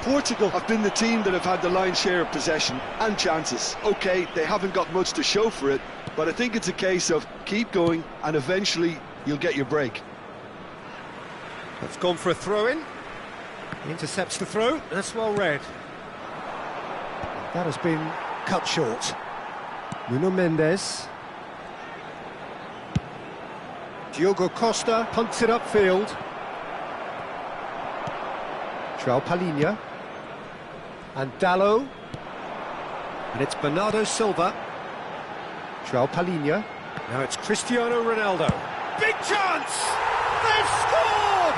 Portugal have been the team that have had the lion's share of possession and chances. OK, they haven't got much to show for it, but I think it's a case of keep going and eventually you'll get your break. That's gone for a throw-in. Intercepts the throw. That's well read. That has been cut short. Nuno Mendes. Diogo Costa punts it upfield. João Palhinha. And Dallo. And it's Bernardo Silva. João Palhinha. Now it's Cristiano Ronaldo. Big chance! They've scored!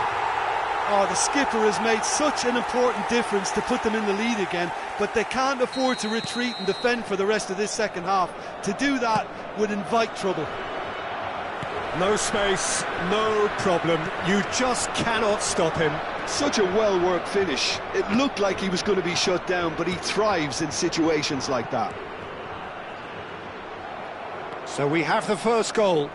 Oh, the skipper has made such an important difference to put them in the lead again, but they can't afford to retreat and defend for the rest of this second half. To do that would invite trouble. No space, no problem. You just cannot stop him. Such a well-worked finish. It looked like he was going to be shut down, but he thrives in situations like that. So we have the first goal.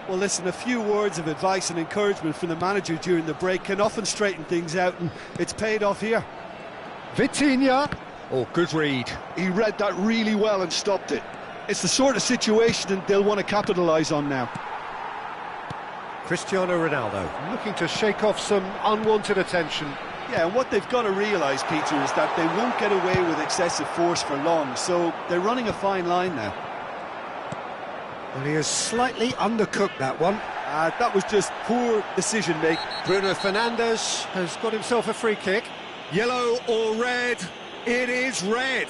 Well, listen, a few words of advice and encouragement from the manager during the break can often straighten things out, and it's paid off here. Vitinha. Oh, good read. He read that really well and stopped it. It's the sort of situation that they'll want to capitalise on now. Cristiano Ronaldo looking to shake off some unwanted attention. Yeah, and what they've got to realise, Peter, is that they won't get away with excessive force for long, so they're running a fine line now. Well, he has slightly undercooked that one. That was just poor decision-making. Bruno Fernandes has got himself a free kick. Yellow or red? It is red.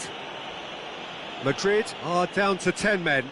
Madrid are down to 10 men.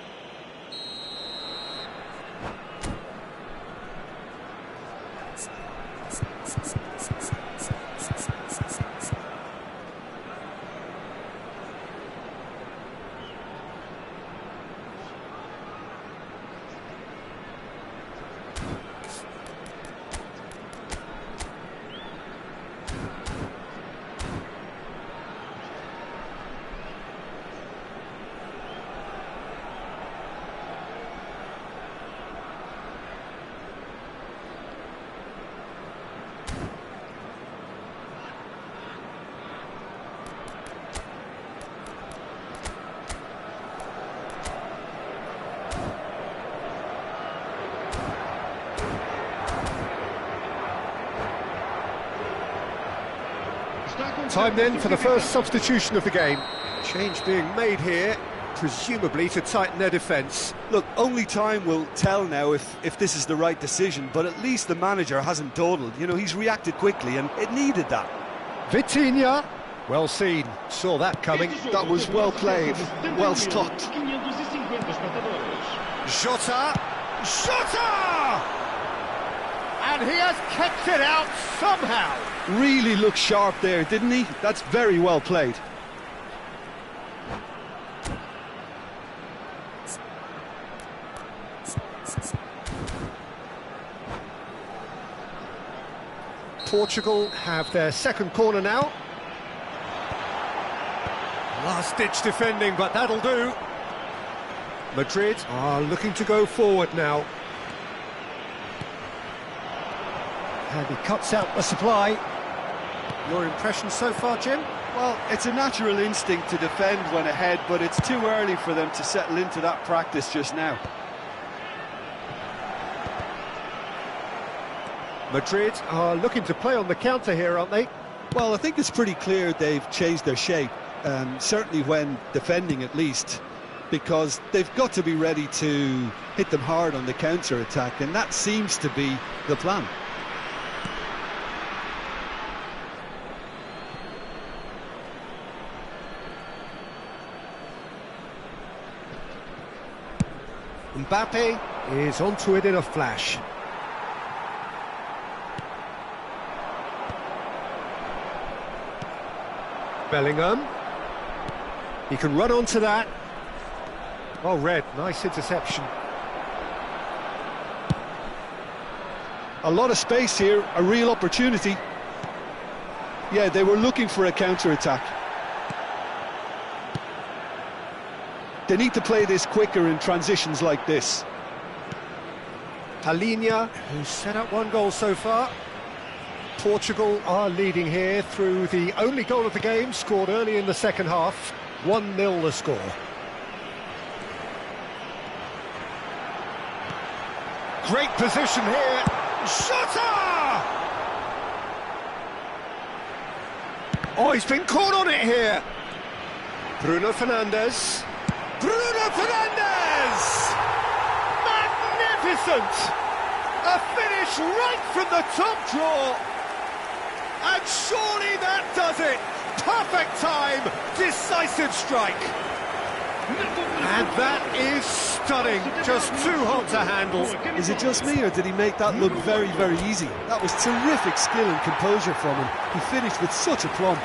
Time then for the first substitution of the game. Change being made here, presumably to tighten their defence. Look, only time will tell now if this is the right decision, but at least the manager hasn't dawdled. You know, he's reacted quickly, and it needed that. Vitinha. Well seen, saw that coming. That was well played, well stopped. Jota. Jota! And he has kept it out somehow. Really looked sharp there, didn't he? That's very well played. Portugal have their second corner now. Last-ditch defending, but that'll do. Madrid are looking to go forward now. And he cuts out the supply. Your impression so far, Jim? Well, it's a natural instinct to defend when ahead, but it's too early for them to settle into that practice just now. Madrid are looking to play on the counter here, aren't they? Well, I think it's pretty clear they've changed their shape, certainly when defending at least, because they've got to be ready to hit them hard on the counter-attack, and that seems to be the plan. Mbappe is onto it in a flash. Bellingham. He can run onto that. Well read, nice interception. A lot of space here, a real opportunity. Yeah, they were looking for a counter-attack. They need to play this quicker in transitions like this. Palhinha, who's set up one goal so far. Portugal are leading here through the only goal of the game, scored early in the second half. 1-0 the score. Great position here. Shutter! Oh, he's been caught on it here. Bruno Fernandes. Bruno Fernandes! Magnificent! A finish right from the top draw. And surely that does it. Perfect time, decisive strike. And that is stunning, just too hot to handle. Is it just me, or did he make that look very, very easy? That was terrific skill and composure from him. He finished with such aplomb.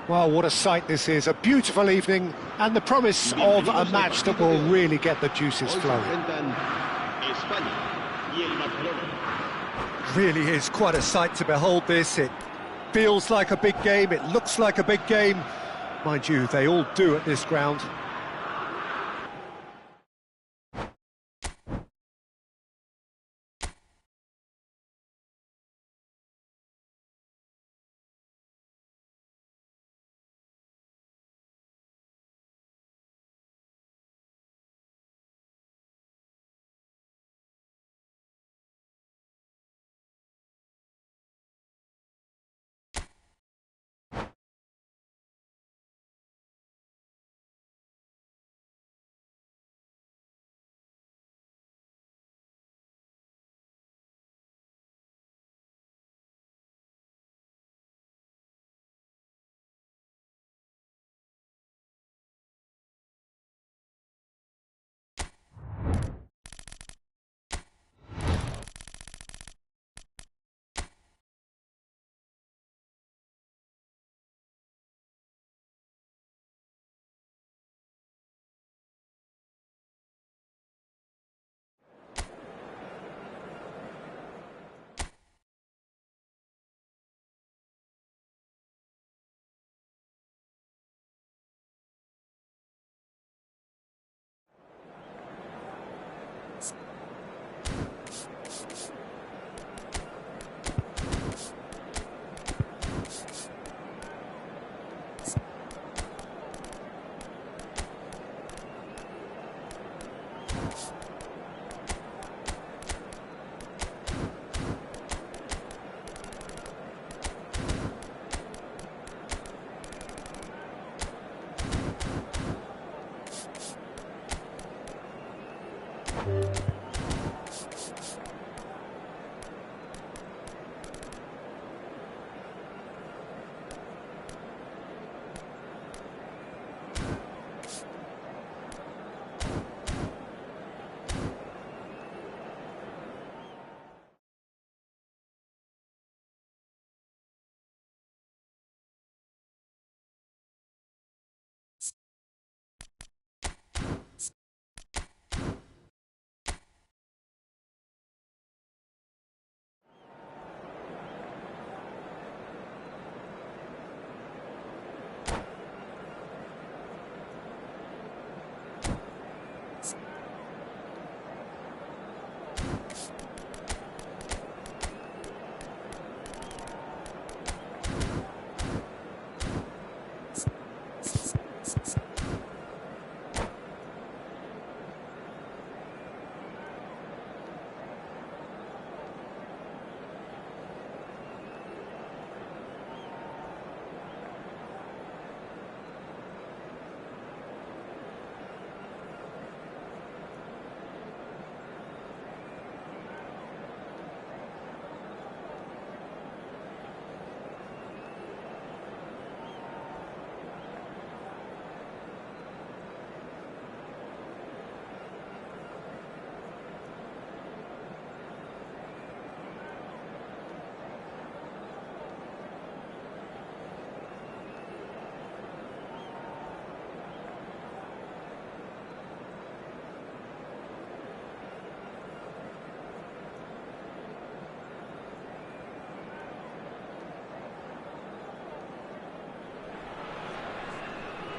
Well, what a sight this is. A beautiful evening and the promise of a match that will really get the juices flowing. Really is quite a sight to behold this. It feels like a big game, it looks like a big game. Mind you, they all do at this ground.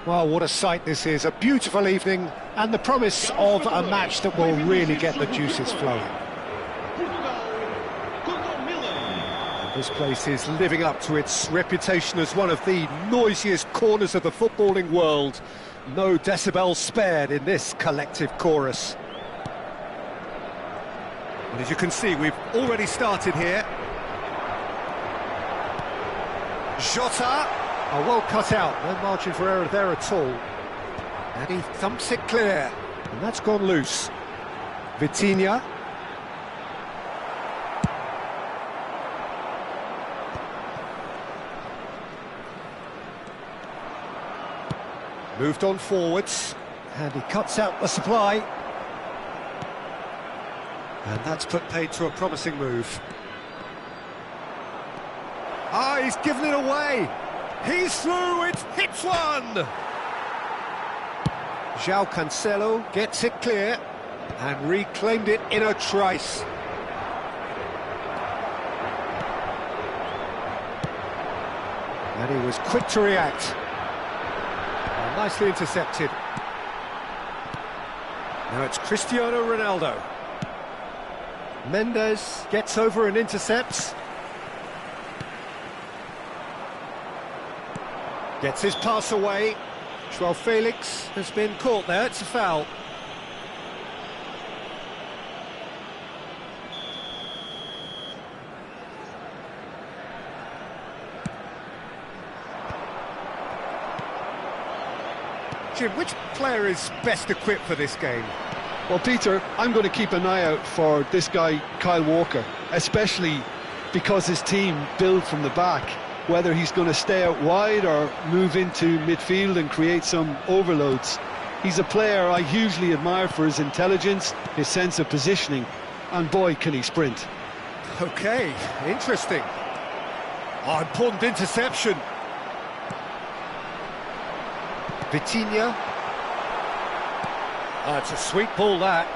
Well, what a sight this is. A beautiful evening and the promise of a match that will really get the juices flowing. And this place is living up to its reputation as one of the noisiest corners of the footballing world. No decibels spared in this collective chorus. And as you can see, we've already started here. Jota. Oh, well cut out, no margin for error there at all. And he thumps it clear, and that's gone loose. Vitinha. Moved on forwards, and he cuts out the supply. And that's put paid to a promising move. Ah, he's given it away! He's through, it hits one! João Cancelo gets it clear and reclaimed it in a trice. And he was quick to react. Well, nicely intercepted. Now it's Cristiano Ronaldo. Mendes gets over and intercepts. Gets his pass away. João Felix has been caught there, it's a foul. Jim, which player is best equipped for this game? Well, Peter, I'm going to keep an eye out for this guy, Kyle Walker, especially because his team build from the back. Whether he's going to stay out wide or move into midfield and create some overloads. He's a player I hugely admire for his intelligence, his sense of positioning, and boy, can he sprint. OK, interesting. Oh, important interception. Vitinha. Oh, it's a sweet ball, that.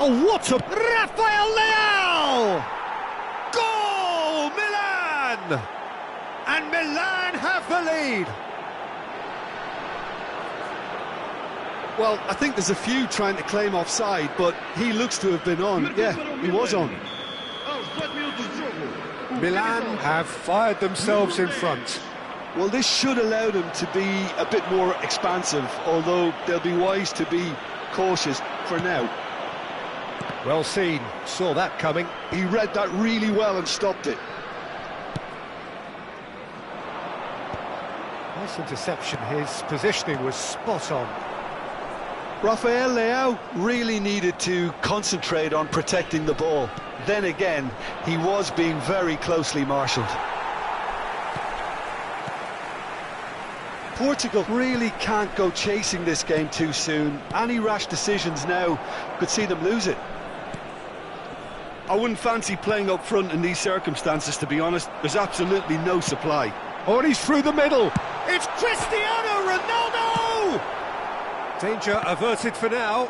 Oh, what a... Rafael Leao! Goal! Milan! And Milan have the lead. Well, I think there's a few trying to claim offside, but he looks to have been on. Yeah, he was on. Milan have fired themselves in front. Well, this should allow them to be a bit more expansive, although they'll be wise to be cautious for now. Well seen, saw that coming. He read that really well and stopped it. Nice interception, his positioning was spot on. Rafael Leao really needed to concentrate on protecting the ball. Then again, he was being very closely marshalled. Portugal really can't go chasing this game too soon. Any rash decisions now could see them lose it. I wouldn't fancy playing up front in these circumstances, to be honest. There's absolutely no supply. Oh, and he's through the middle. It's Cristiano Ronaldo! Danger averted for now.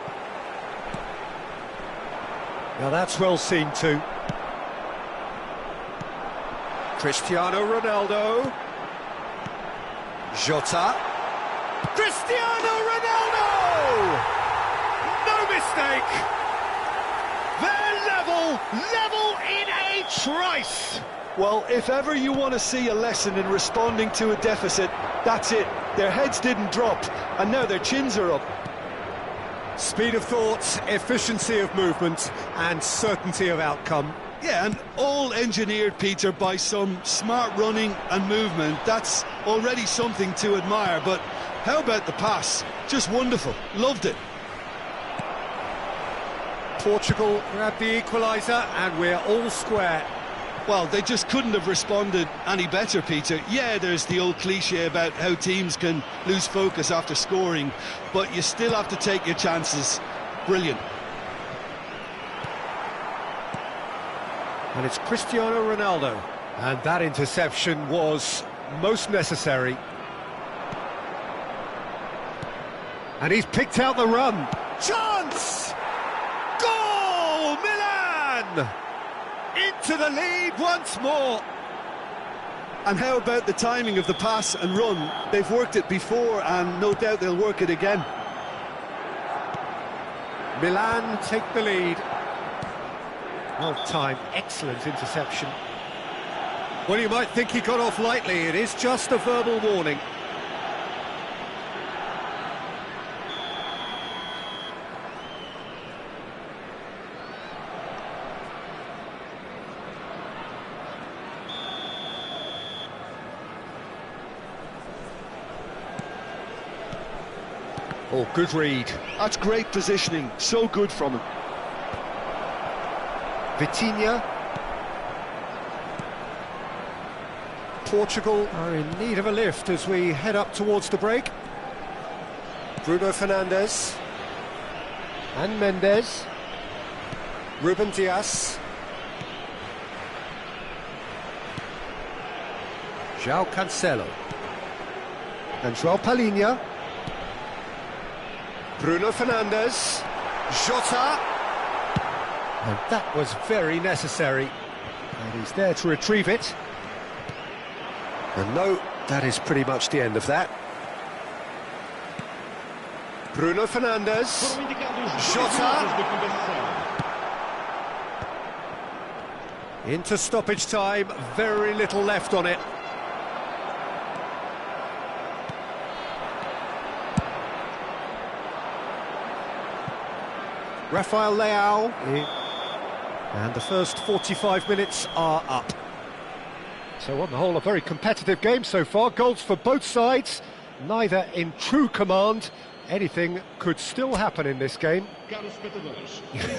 Now that's well seen too. Cristiano Ronaldo. Jota. Cristiano Ronaldo! No mistake! They're level in a trice! Well, if ever you want to see a lesson in responding to a deficit, that's it. Their heads didn't drop, and now their chins are up. Speed of thought, efficiency of movement, and certainty of outcome. Yeah, and all engineered, Peter, by some smart running and movement. That's already something to admire, but how about the pass? Just wonderful. Loved it. Portugal grabbed the equaliser, and we're all square. Well, they just couldn't have responded any better, Peter. Yeah, there's the old cliche about how teams can lose focus after scoring, but you still have to take your chances. Brilliant. And it's Cristiano Ronaldo. And that interception was most necessary. And he's picked out the run. Chance! Goal! Milan! Into the lead once more. And how about the timing of the pass and run? They've worked it before, and no doubt they'll work it again. Milan take the lead. Well timed, excellent interception. Well, you might think he got off lightly. It is just a verbal warning. Oh, good read. That's great positioning, so good from him. Vitinha. Portugal are in need of a lift as we head up towards the break. Bruno Fernandes. And Mendes. Ruben Dias. João Cancelo. And João Palhinha. Bruno Fernandes. Jota. And that was very necessary. And he's there to retrieve it. And no, that is pretty much the end of that. Bruno Fernandes. Jota. Into stoppage time, very little left on it. Rafael Leao. And the first 45 minutes are up. So on the whole, a very competitive game so far. Goals for both sides, neither in true command. Anything could still happen in this game.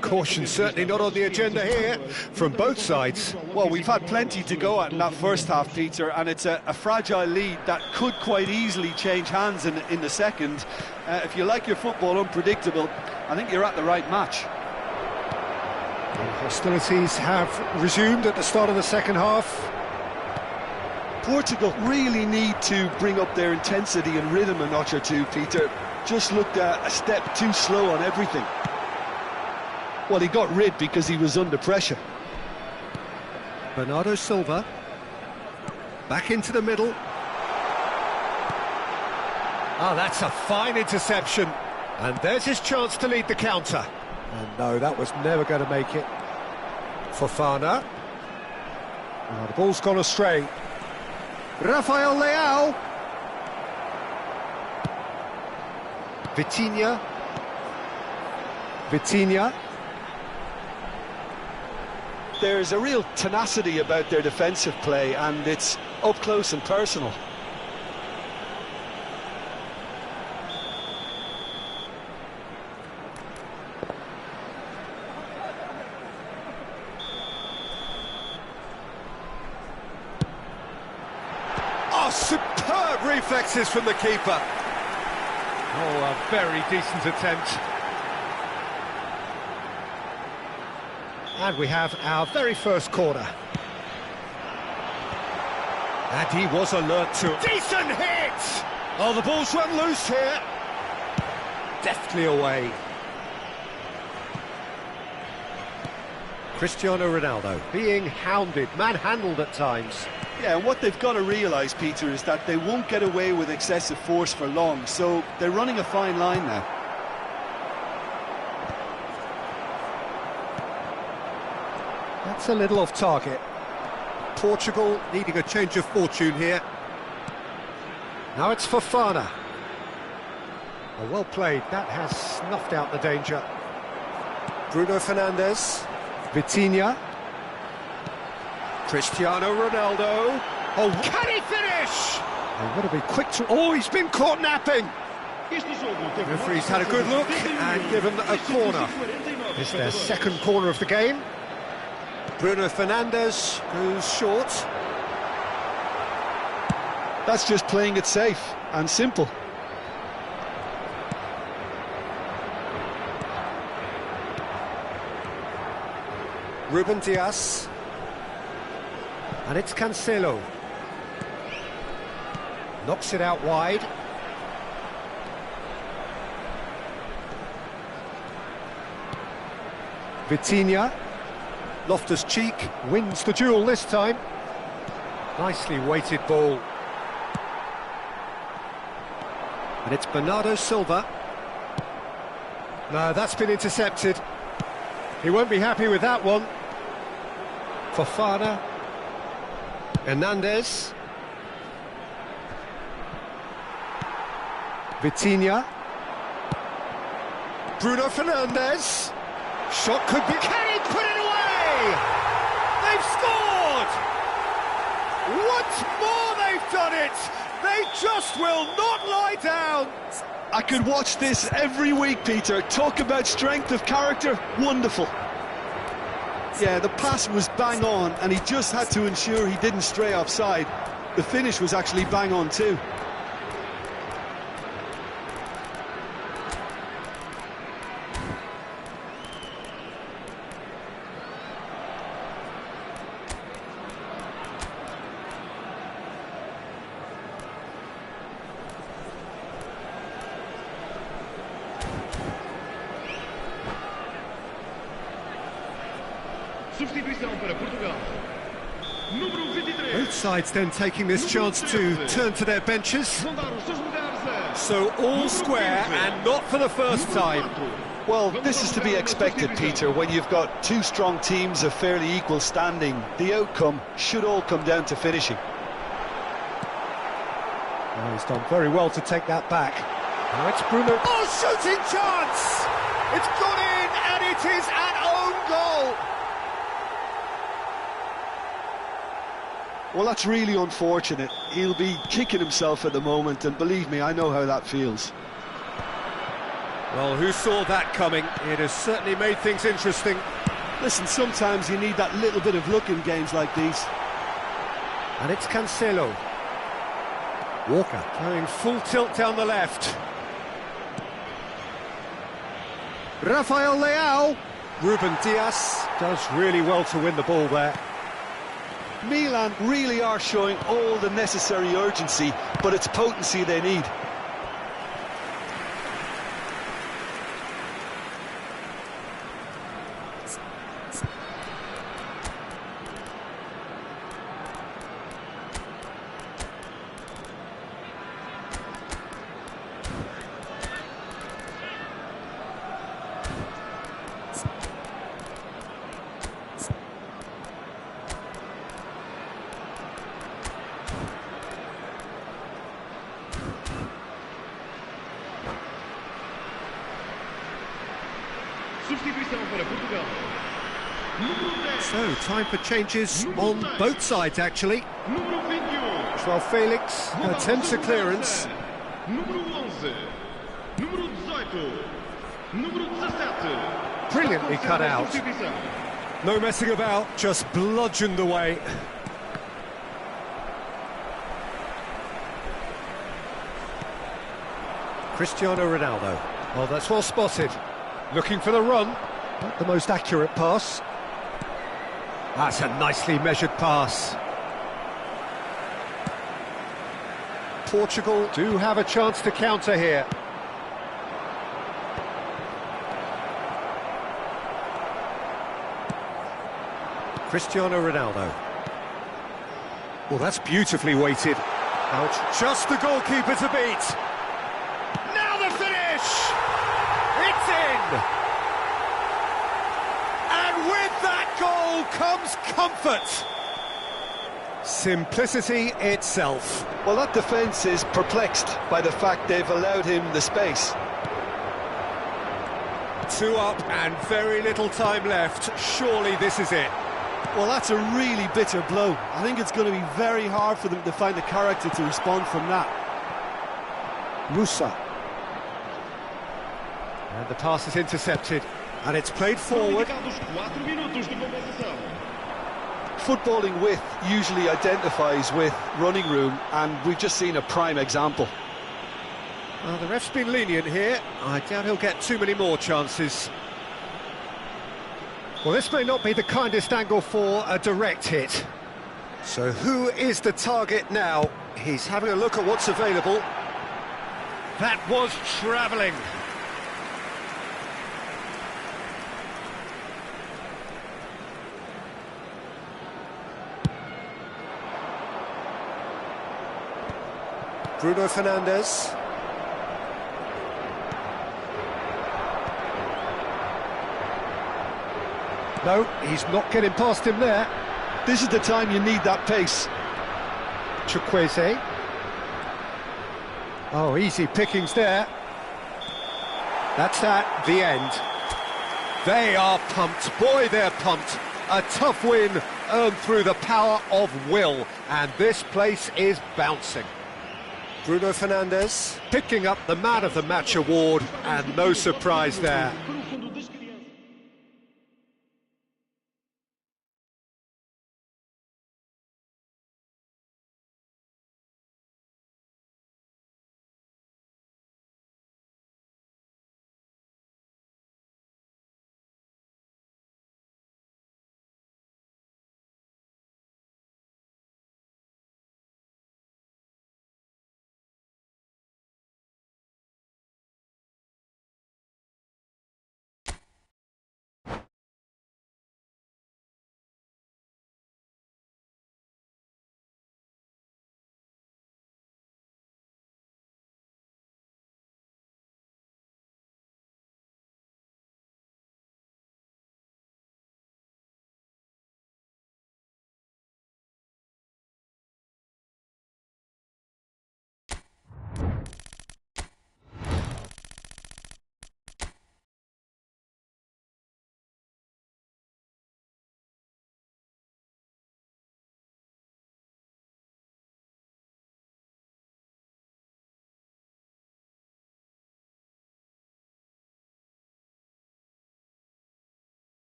Caution certainly not on the agenda here from both sides. Well, we've had plenty to go at in that first half, Peter, and it's a fragile lead that could quite easily change hands in the second. If you like your football unpredictable, I think you're at the right match. Hostilities have resumed at the start of the second half. Portugal really need to bring up their intensity and rhythm a notch or two, Peter. Just looked a step too slow on everything. Well, he got rid because he was under pressure. Bernardo Silva. Back into the middle. Oh, that's a fine interception. And there's his chance to lead the counter. And no, that was never going to make it. Fofana. Oh, the ball's gone astray. Rafael Leao. Vitinha. There's a real tenacity about their defensive play, and it's up close and personal. Oh, superb reflexes from the keeper. Oh, a very decent attempt. And we have our very first corner. And he was alert to it. Decent hit! Oh, the ball's run loose here. Deftly away. Cristiano Ronaldo being hounded, manhandled at times. Yeah, and what they've got to realise, Peter, is that they won't get away with excessive force for long, so they're running a fine line now. That's a little off target. Portugal needing a change of fortune here. Now it's Fofana. Oh, well played, that has snuffed out the danger. Bruno Fernandes. Vitinha. Cristiano Ronaldo. Oh, can he finish? And got to be quick to... Oh, he's been caught napping. The referee's had a good look and given a corner. It's their second corner of the game. Bruno Fernandes goes short. That's just playing it safe and simple. Ruben Dias. And it's Cancelo. Knocks it out wide. Vitinha. Loftus-Cheek wins the duel this time. Nicely weighted ball. And it's Bernardo Silva. No, that's been intercepted. He won't be happy with that one. Fofana. Hernandez. Vitinha. Bruno Fernandes. Shot could be... Can he put it away? They've scored! Once more they've done it! They just will not lie down! I could watch this every week, Peter. Talk about strength of character, wonderful. Yeah, the pass was bang on, and he just had to ensure he didn't stray offside. The finish was actually bang on too. Substituição para Portugal. Número 23. Both sides then taking this chance to turn to their benches. Vão dar os seus lugares a So all square and not for the first time. Well, this is to be expected, Peter, when you've got two strong teams of fairly equal standing. The outcome should all come down to finishing. Oh, he's done very well to take that back. Now it's Bruno. Oh, shooting chance! It's gone in, and it is an own goal! Well, that's really unfortunate. He'll be kicking himself at the moment, and believe me, I know how that feels. Well, who saw that coming? It has certainly made things interesting. Listen, sometimes you need that little bit of luck in games like these. And it's Cancelo. Walker going full tilt down the left. Rafael Leao. Ruben Dias does really well to win the ball there. Milan really are showing all the necessary urgency, but it's potency they need. Substituição para Portugal. Número 10. So, time for changes on both sides, actually. Número 21. João Felix attempts a clearance. Número 11. Número 18. Número 17. Brilliantly cut out. Substituição. No messing about, just bludgeoned away. Cristiano Ronaldo. Well, that's well spotted. Looking for the run. Not the most accurate pass. That's a nicely measured pass. Portugal do have a chance to counter here. Cristiano Ronaldo. Well, that's beautifully weighted. Now it's just the goalkeeper to beat. Now the finish! It's in! And with that goal comes comfort. Simplicity itself. Well, that defence is perplexed by the fact they've allowed him the space. 2 up and very little time left. Surely this is it. Well, that's a really bitter blow. I think it's going to be very hard for them to find the character to respond from that. Musa. And the pass is intercepted. And it's played forward. Indicados 4 minutos de compensação. Footballing width usually identifies with running room, and we've just seen a prime example. Well, the ref's been lenient here. I doubt he'll get too many more chances. Well, this may not be the kindest angle for a direct hit. So who is the target now? He's having a look at what's available. That was travelling. Bruno Fernandes. No, he's not getting past him there. This is the time you need that pace. Chukwueze. Oh, easy pickings there. That's that, the end. They are pumped. Boy, they're pumped. A tough win earned through the power of will. And this place is bouncing. Bruno Fernandes picking up the Man of the Match award, and no surprise there.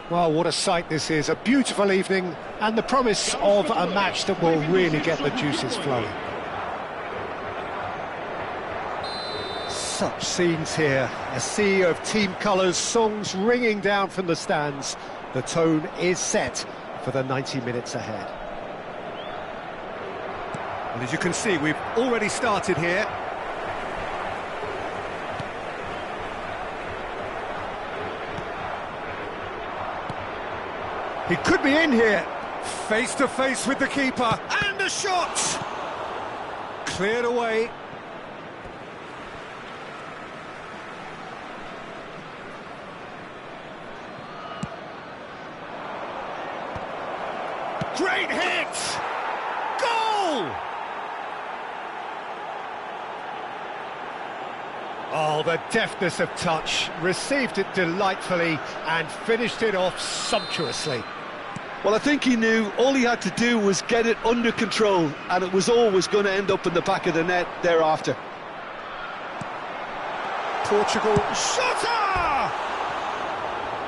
Well, what a sight this is. A beautiful evening and the promise of a match that will really get the juices flowing. Such scenes here. A sea of team colours, songs ringing down from the stands. The tone is set for the 90 minutes ahead. And as you can see, we've already started here. He could be in here. Face to face with the keeper. And a shot! Cleared away. Great hit! Goal! Oh, the deftness of touch. Received it delightfully and finished it off sumptuously. Well, I think he knew all he had to do was get it under control, and it was always going to end up in the back of the net thereafter. Portugal, shutter!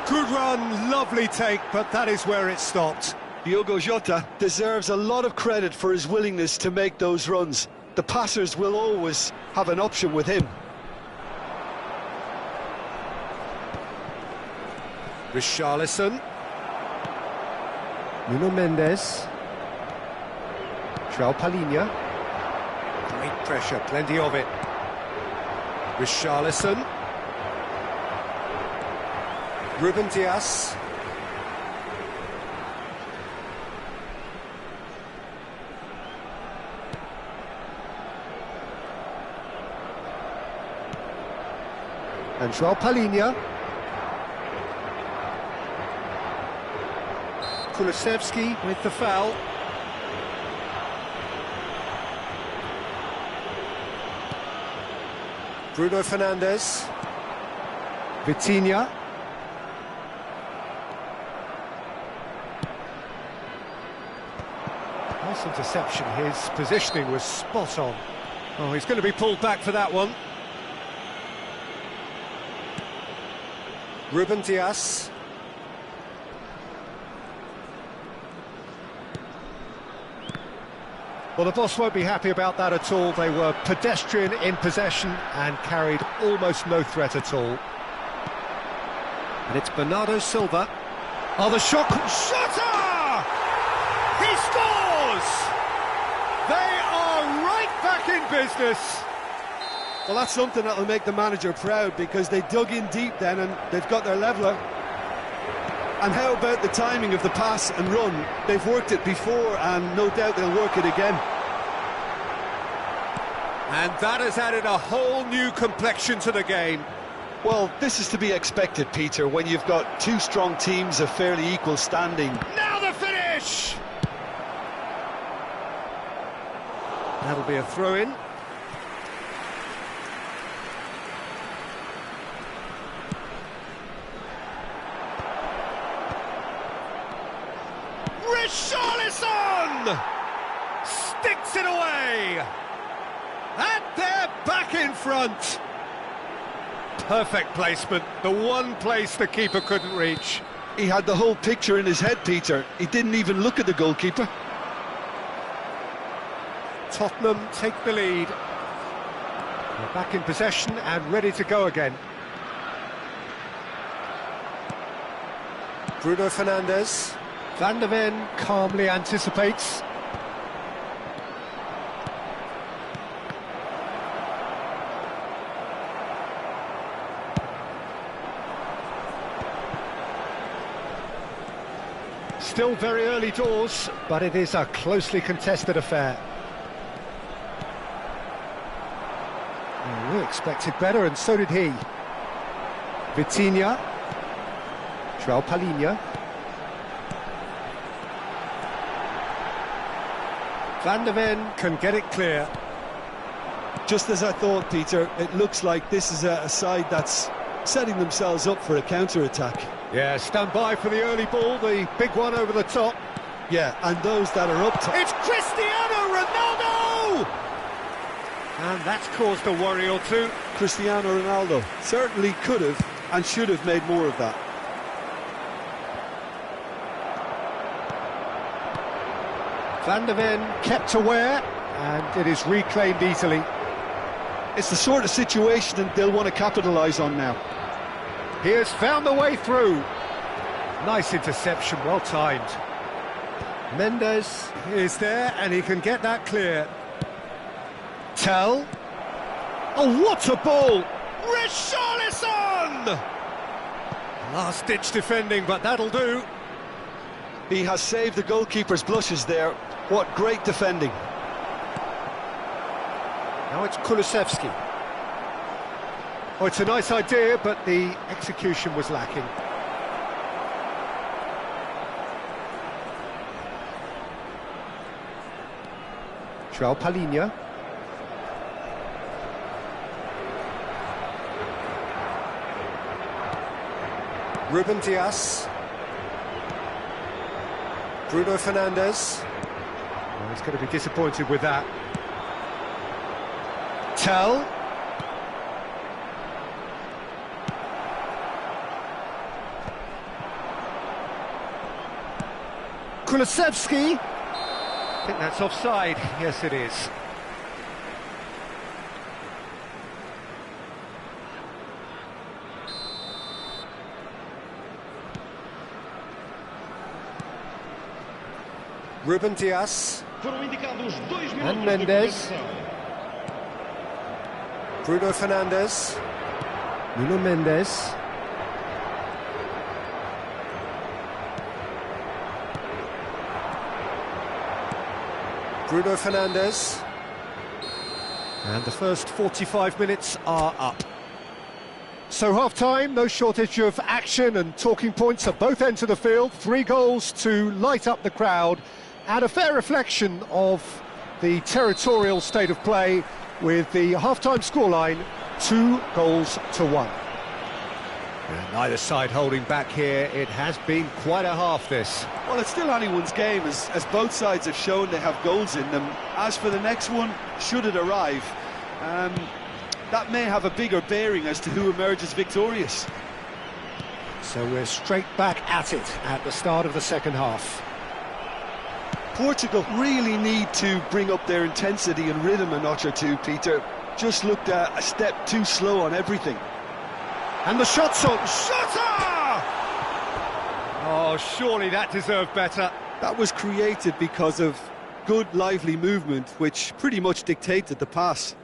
Good run, lovely take, but that is where it stopped. Diogo Jota deserves a lot of credit for his willingness to make those runs. The passers will always have an option with him. Richarlison. Nuno Mendes. João Palhinha. Great pressure, plenty of it. Richarlison. Ruben Dias. And João Palhinha. Kulusevski with the foul. Bruno Fernandes. Vitinha. Nice interception. His positioning was spot on. Oh, he's going to be pulled back for that one. Ruben Dias. Well, the boss won't be happy about that at all. They were pedestrian in possession and carried almost no threat at all. And it's Bernardo Silva. Oh, the shot! Shutter! He scores! They are right back in business. Well, that's something that'll make the manager proud, because they dug in deep then and they've got their leveller. And how about the timing of the pass and run? They've worked it before and no doubt they'll work it again. And that has added a whole new complexion to the game. Well, this is to be expected, Peter, when you've got two strong teams of fairly equal standing. Now the finish! That'll be a throw-in. Richarlison! Sticks it away! And they're back in front! Perfect placement, the one place the keeper couldn't reach. He had the whole picture in his head, Peter. He didn't even look at the goalkeeper. Tottenham take the lead. They're back in possession and ready to go again. Bruno Fernandes. Van der Ven calmly anticipates. Still very early doors, but it is a closely contested affair. We expected better, and so did he. Vitinha. João Palhinha. Van der Ven can get it clear. Just as I thought, Peter, it looks like this is a side that's setting themselves up for a counter-attack. Yeah, stand by for the early ball, the big one over the top. Yeah, and those that are up top. It's Cristiano Ronaldo! And that's caused a worry or two. Cristiano Ronaldo certainly could have and should have made more of that. Van der Ven kept aware, and it is reclaimed easily. It's the sort of situation that they'll want to capitalise on now. He has found the way through. Nice interception, well timed. Mendes is there, and he can get that clear. Tell. Oh, what a ball! Richarlison! Last-ditch defending, but that'll do. He has saved the goalkeeper's blushes there. What great defending. Now it's Kulusevski. Oh, it's a nice idea, but the execution was lacking. João Palhinha. Ruben Dias. Bruno Fernandes. Oh, he's going to be disappointed with that. Tell. Kulusevski. I think that's offside. Yes, it is. Ruben Dias. Foram indicados 2 minutos And Mendes. de Bruno Fernandes. Nuno Mendes. Bruno Fernandes. And the first 45 minutes are up. So half-time, no shortage of action and talking points at both ends of the field. 3 goals to light up the crowd, and a fair reflection of the territorial state of play, with the half-time scoreline 2-1. And neither side holding back here. It has been quite a half, this. Well, it's still anyone's game, as both sides have shown they have goals in them. As for the next one, should it arrive, that may have a bigger bearing as to who emerges victorious. So we're straight back at it at the start of the second half. Portugal really need to bring up their intensity and rhythm a notch or two, Peter. Just looked a step too slow on everything. And the shot's on. Shotter! Oh, surely that deserved better. That was created because of good, lively movement, which pretty much dictated the pass.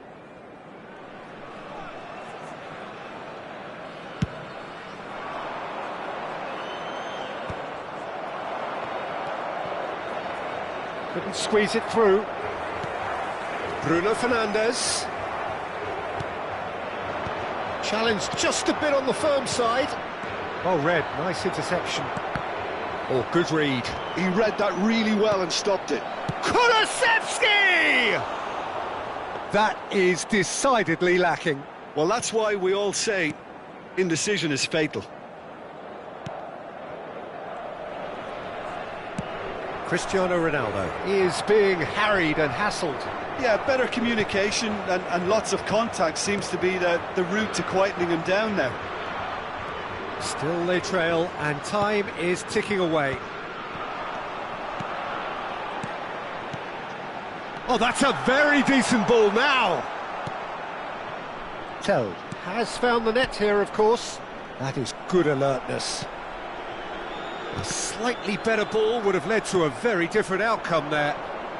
Couldn't squeeze it through. Bruno Fernandes. Challenged just a bit on the firm side. Oh, Red, nice interception. Oh, good read. He read that really well and stopped it. Kulusevski! That is decidedly lacking. Well, that's why we all say indecision is fatal. Cristiano Ronaldo is being harried and hassled. Yeah, better communication and lots of contact seems to be the route to quietening him down now. Still they trail, and time is ticking away. Oh, that's a very decent ball now. Tell has found the net here, of course. That is good alertness. A slightly better ball would have led to a very different outcome there.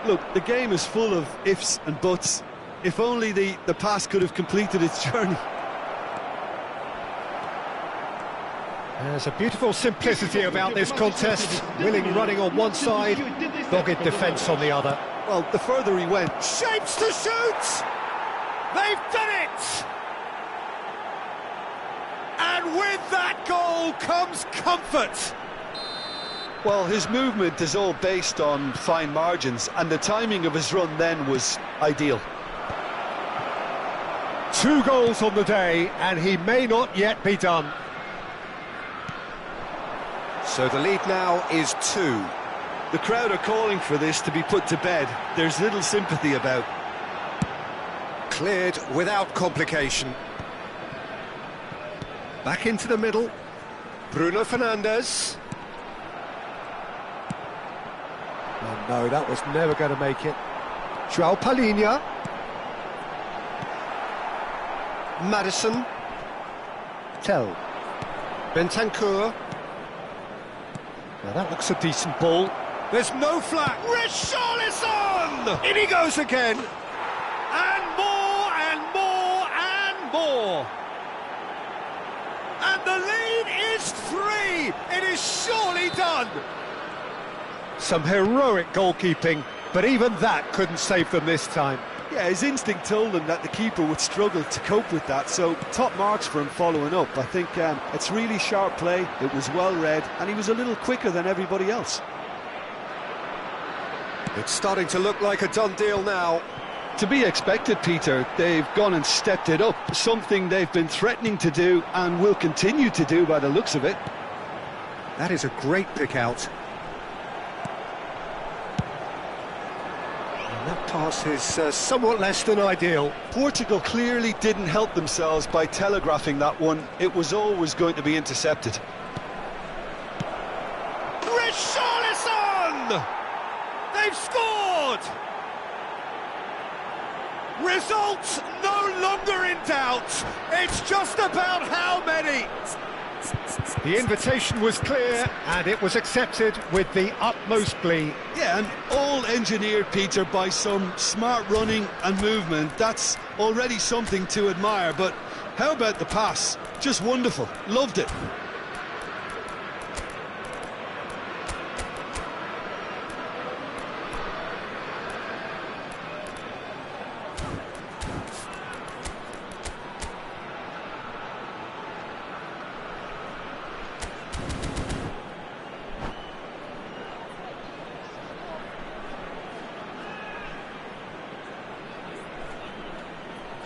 Look, the game is full of ifs and buts. If only the pass could have completed its journey. There's a beautiful simplicity about this contest. Willing running on one side, dogged defence on the other. Well, the further he went... Shapes to shoot! They've done it! And with that goal comes comfort! Well, his movement is all based on fine margins, and the timing of his run then was ideal. 2 goals on the day, and he may not yet be done. So the lead now is 2. The crowd are calling for this to be put to bed. There's little sympathy about. Cleared without complication. Back into the middle. Bruno Fernandes. And No, that was never going to make it. João Palhinha. Madison. Tell. Bentancur. Now that looks a decent ball. There's no flag. Richarlison! In he goes again. And more, and more, and more. And the lead is 3. It is surely done. Some heroic goalkeeping, but even that couldn't save them this time. Yeah, his instinct told him that the keeper would struggle to cope with that, so top marks for him following up. I think it's really sharp play, it was well read, and he was a little quicker than everybody else. It's starting to look like a done deal now. To be expected, Peter. They've gone and stepped it up, something they've been threatening to do and will continue to do by the looks of it. That is a great pick out. And that pass is somewhat less than ideal. Portugal clearly didn't help themselves by telegraphing that one. It was always going to be intercepted. Richarlison! They've scored! Results no longer in doubt. It's just about how many. The invitation was clear and it was accepted with the utmost glee. Yeah, and all engineered, Peter, by some smart running and movement. That's already something to admire, but how about the pass? Just wonderful. Loved it.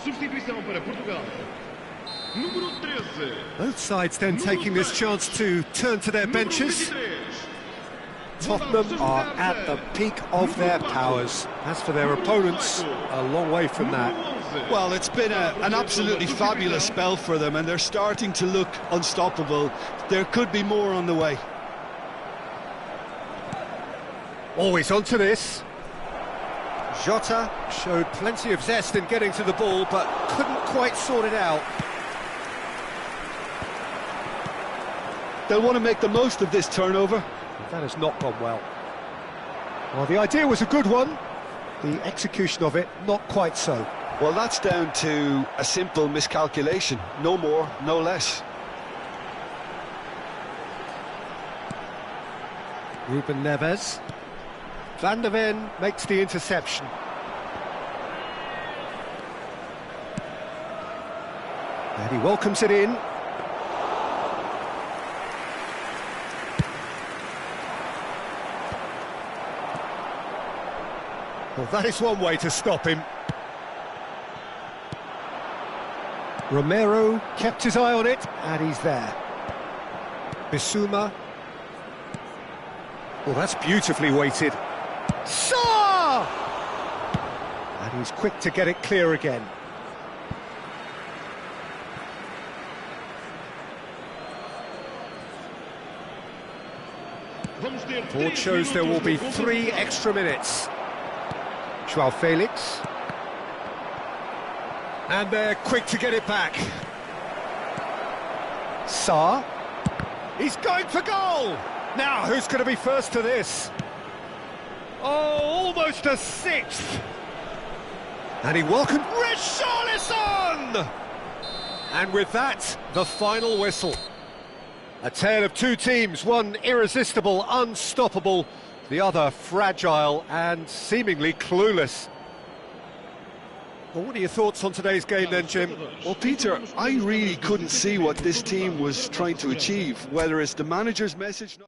Substituição para Portugal. Número 13. Both sides then taking this chance to turn to their benches. Tottenham are at the peak of their powers. As for their opponents, a long way from that. Well, it's been an absolutely fabulous spell for them, and they're starting to look unstoppable. There could be more on the way. Always onto this. Jota showed plenty of zest in getting to the ball, but couldn't quite sort it out. They'll want to make the most of this turnover. That has not gone well. Well, the idea was a good one. The execution of it, not quite so. Well, that's down to a simple miscalculation. No more, no less. Ruben Neves. Van der Ven makes the interception. And he welcomes it in. Well, that is one way to stop him. Romero kept his eye on it, and he's there. Bissouma. Well, that's beautifully weighted. Saw! And he's quick to get it clear again. Board shows there will be 3 extra minutes. João Felix. And they're quick to get it back. Saar. He's going for goal! Now, who's going to be first to this? Oh, almost a 6th. And he welcomed Richarlison! And with that, the final whistle. A tale of 2 teams, one irresistible, unstoppable, the other fragile and seemingly clueless. Well, what are your thoughts on today's game then, Jim? Well, Peter, I really couldn't see what this team was trying to achieve, whether it's the manager's message...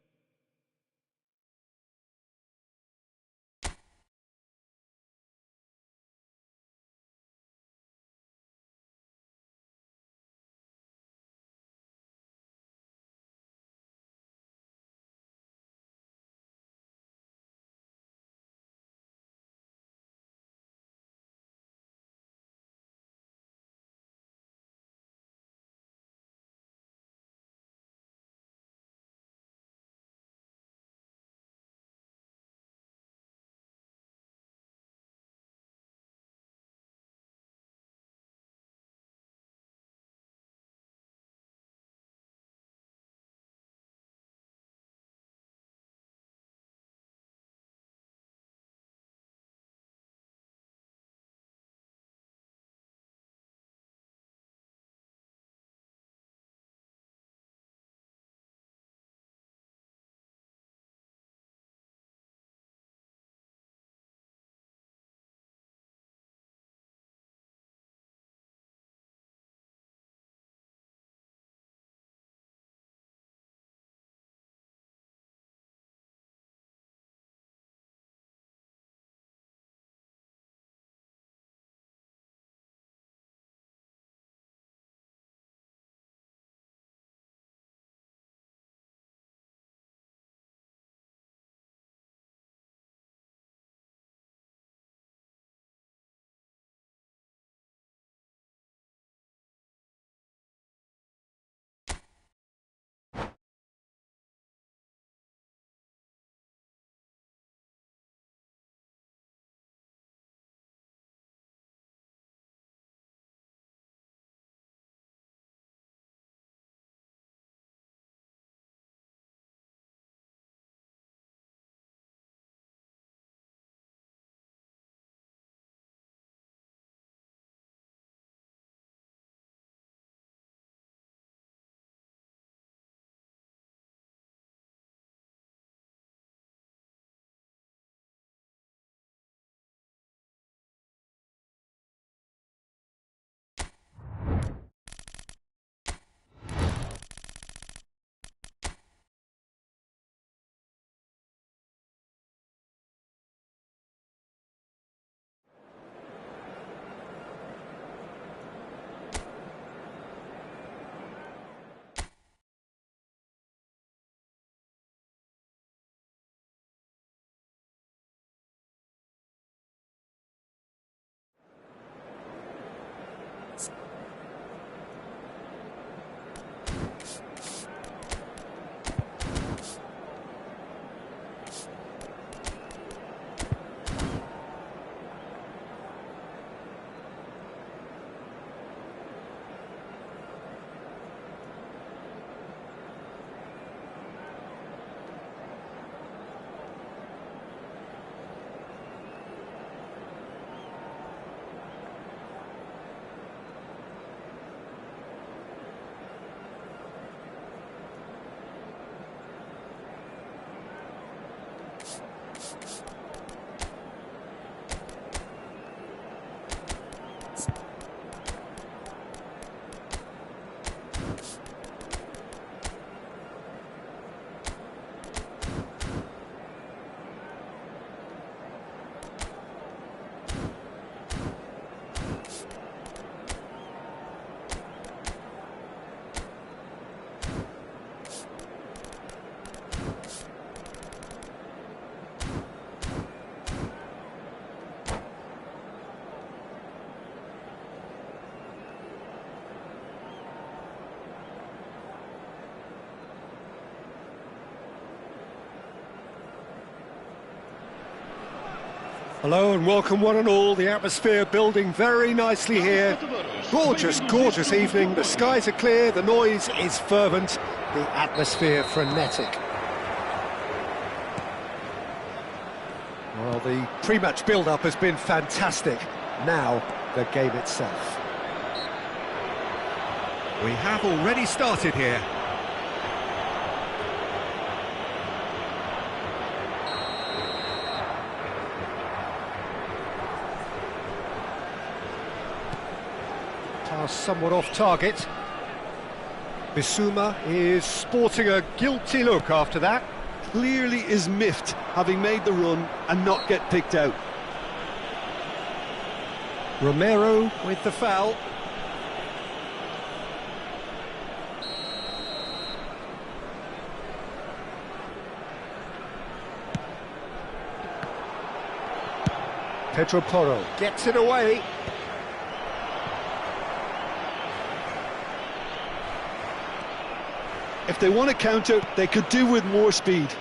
Hello and welcome one and all. The atmosphere building very nicely here. Gorgeous, gorgeous evening. The skies are clear, the noise is fervent, the atmosphere frenetic. Well, the pre-match build-up has been fantastic. Now, the game itself. We have already started here. Pass somewhat off target. Bissouma is sporting a guilty look after that. Clearly is miffed, having made the run and not get picked out. Romero with the foul. Pedro Porro gets it away. If they want to counter, they could do with more speed.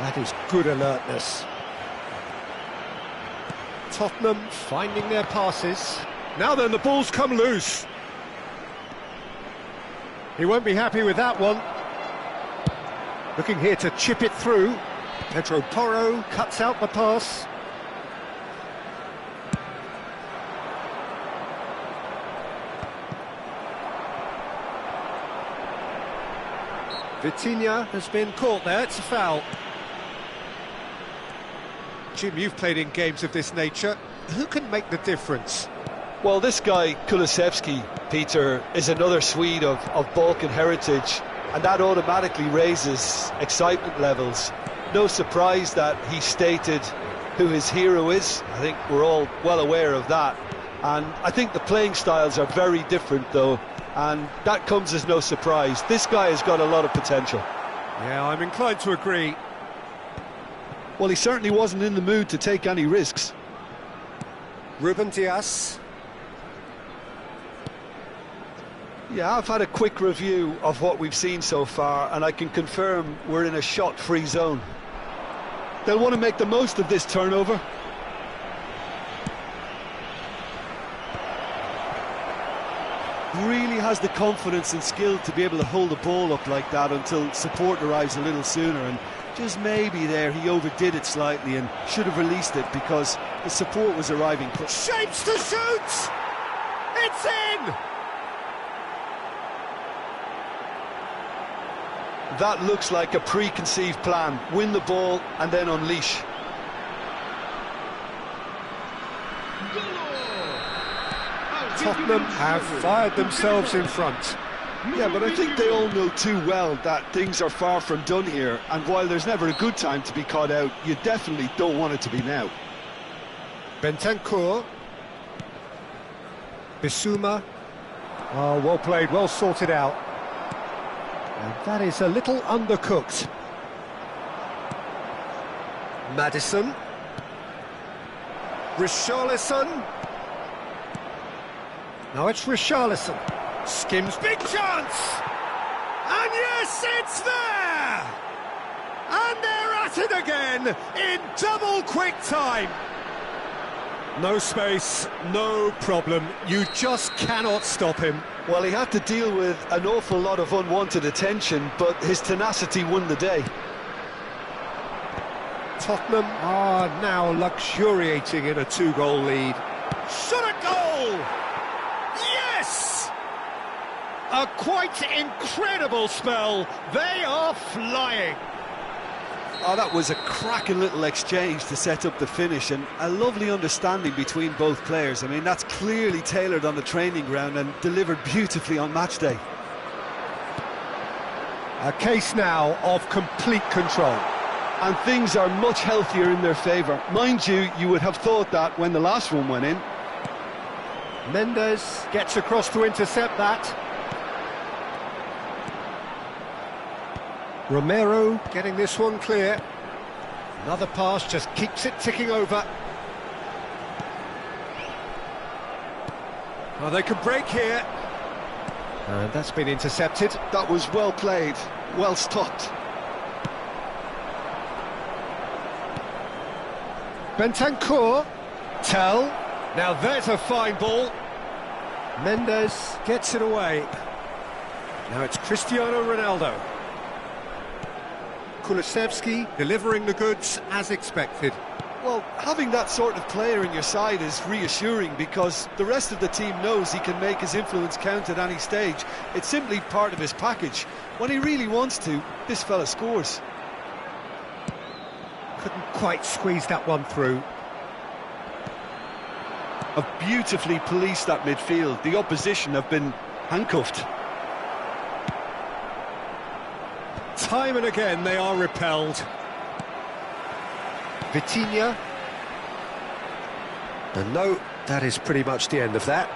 That is good alertness. Tottenham finding their passes. Now then, the ball's come loose. He won't be happy with that one. Looking here to chip it through. Pedro Porro cuts out the pass. Vitinha has been caught there, it's a foul. Jim, you've played in games of this nature. Who can make the difference? Well, this guy, Kulusevski, Peter, is another Swede of Balkan heritage, and that automatically raises excitement levels. No surprise that he stated who his hero is. I think we're all well aware of that. And I think the playing styles are very different, though, and that comes as no surprise. This guy has got a lot of potential. Yeah, I'm inclined to agree. Well, he certainly wasn't in the mood to take any risks. Ruben Dias. Yeah, I've had a quick review of what we've seen so far, and I can confirm we're in a shot-free zone. They'll want to make the most of this turnover. Really has the confidence and skill to be able to hold the ball up like that until support arrives a little sooner, and just maybe there he overdid it slightly and should have released it because the support was arriving quick. Shapes to shoot! It's in! That looks like a preconceived plan. Win the ball and then unleash. Tottenham have fired themselves in front. Yeah, but I think they all know too well that things are far from done here, and while there's never a good time to be caught out, you definitely don't want it to be now. Bentancur. Bissouma. Oh, well played, well sorted out. And that is a little undercooked. Maddison. Richarlison. Now it's Richarlison. Skims, big chance! And yes, it's there! And they're at it again in double quick time. No space, no problem. You just cannot stop him. Well, he had to deal with an awful lot of unwanted attention, but his tenacity won the day. Tottenham are now luxuriating in a two-goal lead. Shot a goal! Yes! A quite incredible spell. They are flying. Oh, that was a cracking little exchange to set up the finish, and a lovely understanding between both players. I mean, that's clearly tailored on the training ground and delivered beautifully on match day. A case now of complete control. And things are much healthier in their favour. Mind you, you would have thought that when the last one went in. Mendes gets across to intercept that. Romero getting this one clear. Another pass just keeps it ticking over. Oh, they can break here. And that's been intercepted. That was well played, well stopped. Bentancur, Tell, now there's a fine ball. Mendes gets it away. Now it's Cristiano Ronaldo. Kulusevski delivering the goods as expected. Well, having that sort of player in your side is reassuring because the rest of the team knows he can make his influence count at any stage. It's simply part of his package. When he really wants to, this fella scores. Couldn't quite squeeze that one through. Have beautifully policed that midfield. The opposition have been handcuffed. Time and again they are repelled. Vitinha. And no, that is pretty much the end of that.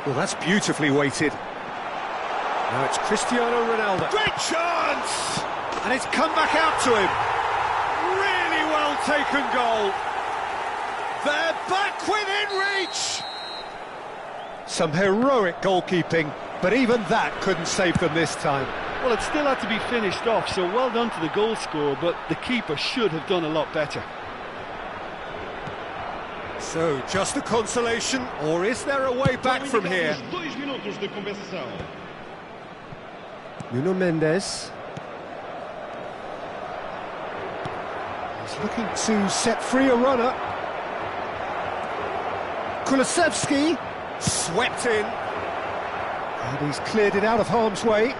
Well, that's beautifully weighted. Now it's Cristiano Ronaldo. Great chance! And it's come back out to him. Really well taken goal. They're back within reach! Some heroic goalkeeping, but even that couldn't save them this time. Well, it still had to be finished off, so well done to the goal scorer, but the keeper should have done a lot better. So, just a consolation, or is there a way back from here? 2 minutos de compensação. Nuno Mendes. He's looking to set free a runner. Kulusevski swept in. And he's cleared it out of harm's way.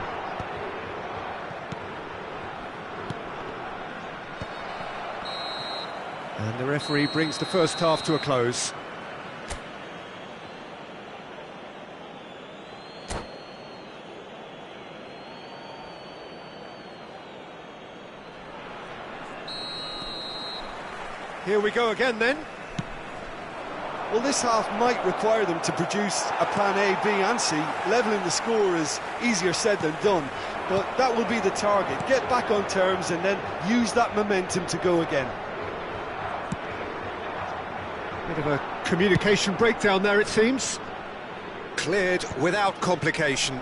And the referee brings the first half to a close. Here we go again then. Well, this half might require them to produce a plan A, B and C. Levelling the score is easier said than done, but that will be the target. Get back on terms and then use that momentum to go again. Bit of a communication breakdown there, it seems. Cleared without complication.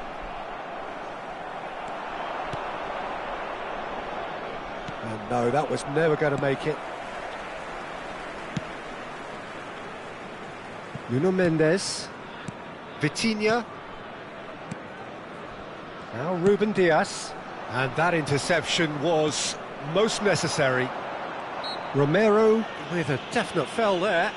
And no, that was never going to make it. Nuno Mendes. Vitinha. Now Ruben Dias. And that interception was most necessary. Romero with a definite fell there.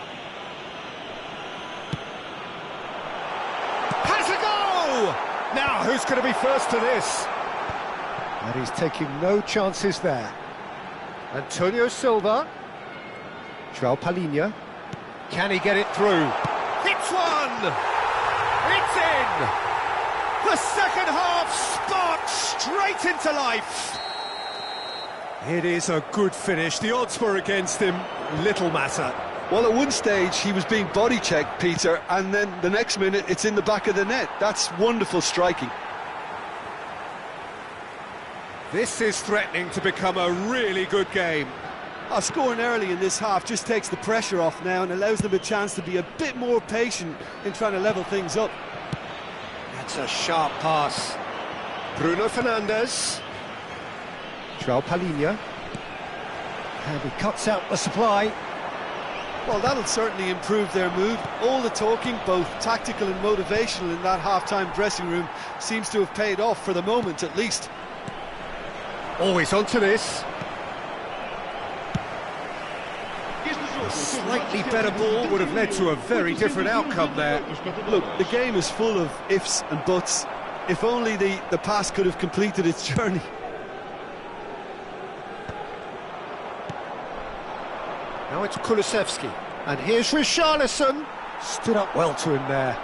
Has a go! Now who's going to be first to this? And he's taking no chances there. Antonio Silva. João Palhinha. Can he get it through? Hits one! It's in! The second half sparks straight into life! It is a good finish. The odds were against him. Little matter. Well, at one stage he was being body-checked, Peter, and then the next minute it's in the back of the net. That's wonderful striking. This is threatening to become a really good game. Scoring early in this half just takes the pressure off now and allows them a chance to be a bit more patient in trying to level things up. That's a sharp pass. Bruno Fernandes. João Palhinha. And he cuts out the supply. Well, that'll certainly improve their mood. All the talking, both tactical and motivational, in that half-time dressing room seems to have paid off for the moment, at least. Always onto this. A slightly better ball would have led to a very different outcome there. Look, the game is full of ifs and buts. If only the pass could have completed its journey. Now it's Kulusevski. And here's Richarlison. Stood up well to him there.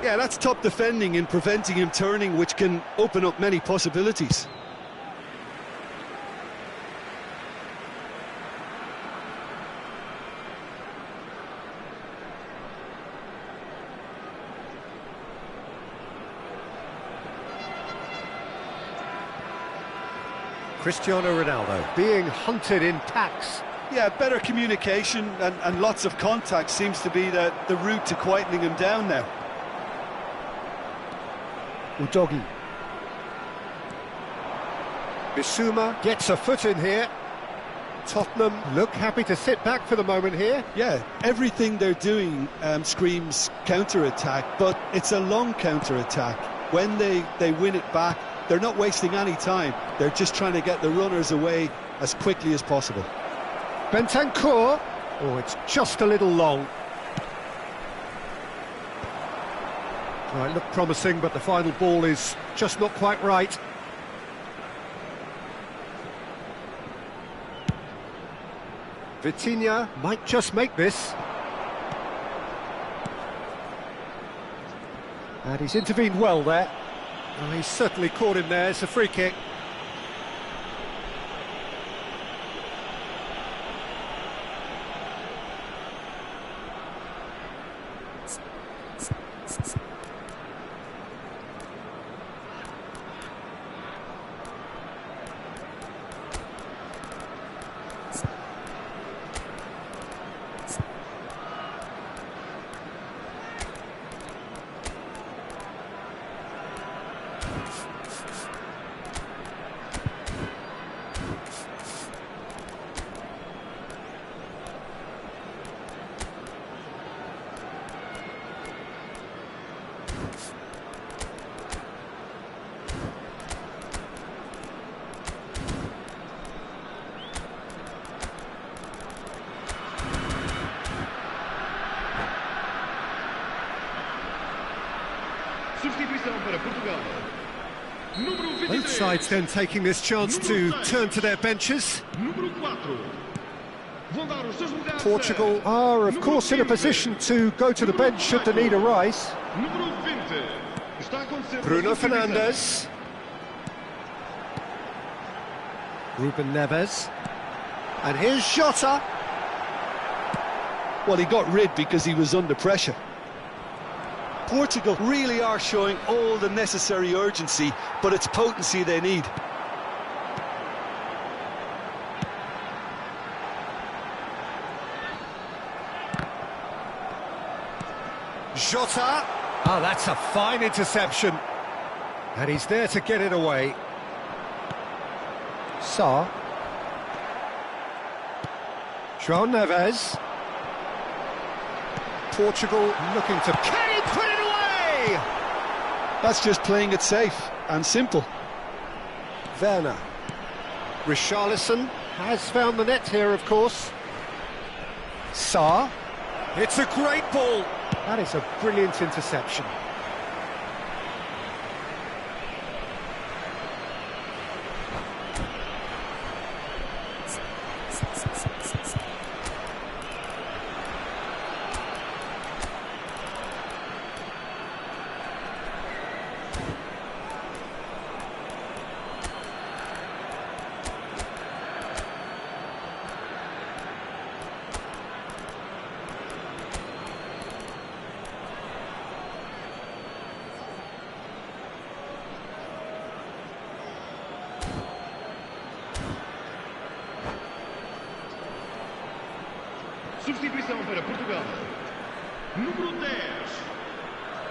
Yeah, that's top defending in preventing him turning, which can open up many possibilities. Cristiano Ronaldo being hunted in packs. Yeah, better communication and lots of contact seems to be the route to quietening him down now. Udogi. Bissouma gets a foot in here. Tottenham look happy to sit back for the moment here. Yeah, everything they're doing screams counter-attack, but it's a long counter-attack. When they win it back, they're not wasting any time. They're just trying to get the runners away as quickly as possible. Bentancur. Oh, it's just a little long. Well, it looked promising, but the final ball is just not quite right. Vitinha might just make this. And he's intervened well there. Oh, he's certainly caught him there. It's a free kick. Substituição para Portugal. Número 23. Both sides then taking this chance to turn to their benches. Número 4. Vão dar os seus lugares. Portugal are, of course, in a position to go to the bench should the need arise. Número 20. Está a acontecer. Bruno Fernandes. Ruben Neves. And here's Jota. Well, he got rid because he was under pressure. Portugal really are showing all the necessary urgency, but it's potency they need. Jota. Oh, that's a fine interception. And he's there to get it away. Sarr. João Neves. Portugal looking to... Can he put it away? That's just playing it safe and simple. Werner. Richarlison has found the net here, of course. Sarr. It's a great ball. That is a brilliant interception. Substituição para Portugal. Número 10.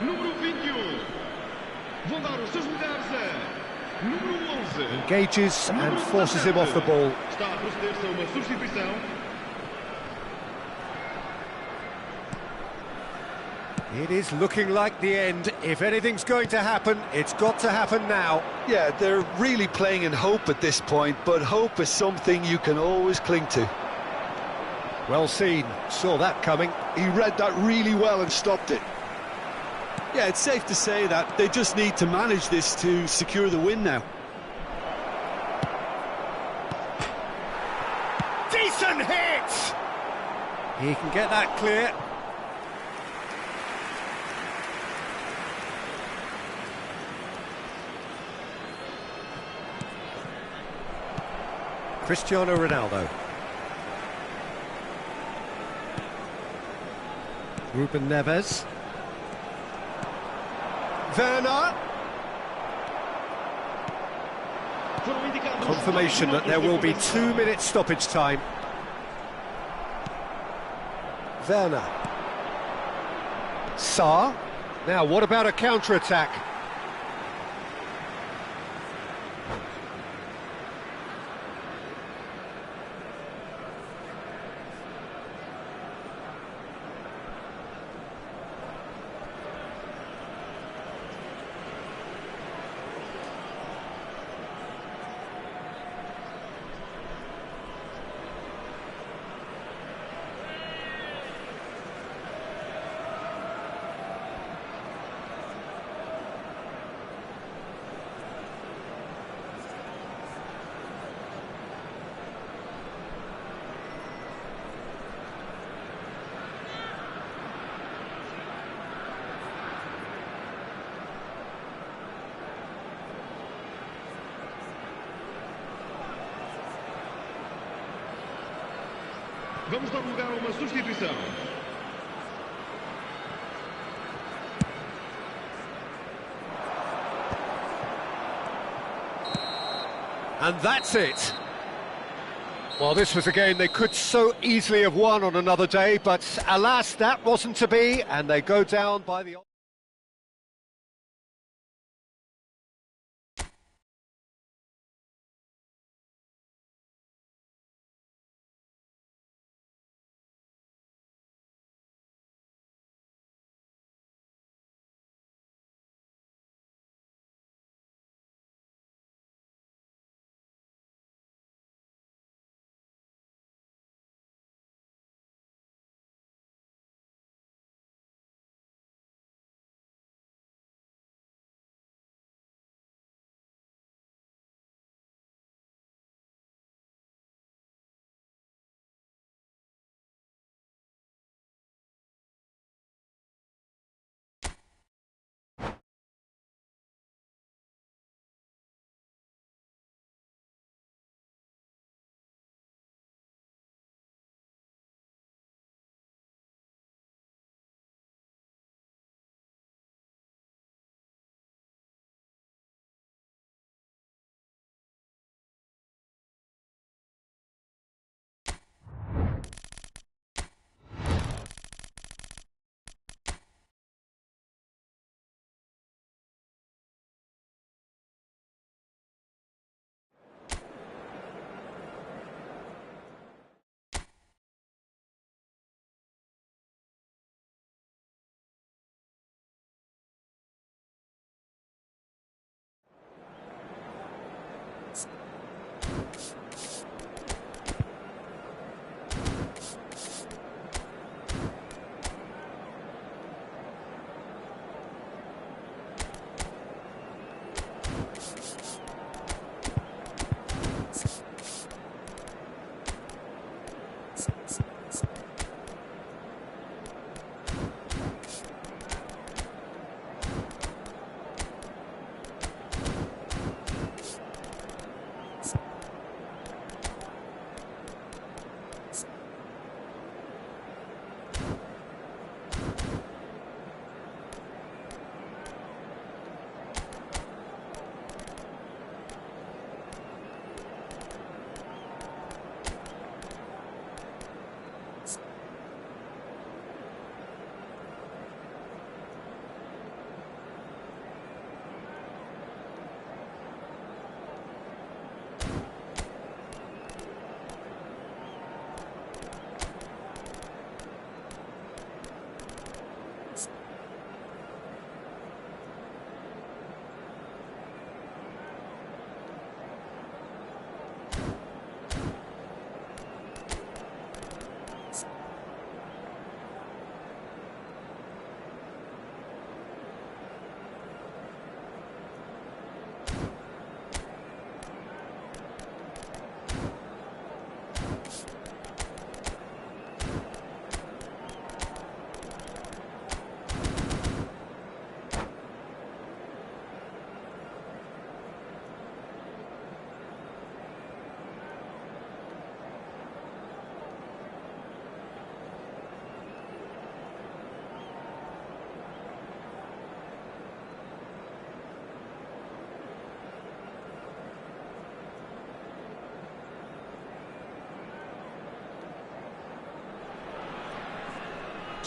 Número 21. Vão dar os seus lugares a número 11. Engages and forces him off the ball. Está a proceder-se a uma substituição. It is looking like the end. If anything's going to happen, it's got to happen now. Yeah, they're really playing in hope at this point, but hope is something you can always cling to. Well seen, saw that coming. He read that really well and stopped it. Yeah, it's safe to say that they just need to manage this to secure the win now. Decent hit! He can get that clear. Cristiano Ronaldo. Ruben Neves. Werner. Confirmation that there will be 2 minutes stoppage time. Werner. Sarr. Now, what about a counter-attack? Vamos dar lugar a uma substituição. And that's it. Well, this was a game they could so easily have won on another day, but alas, that wasn't to be, and they go down by the...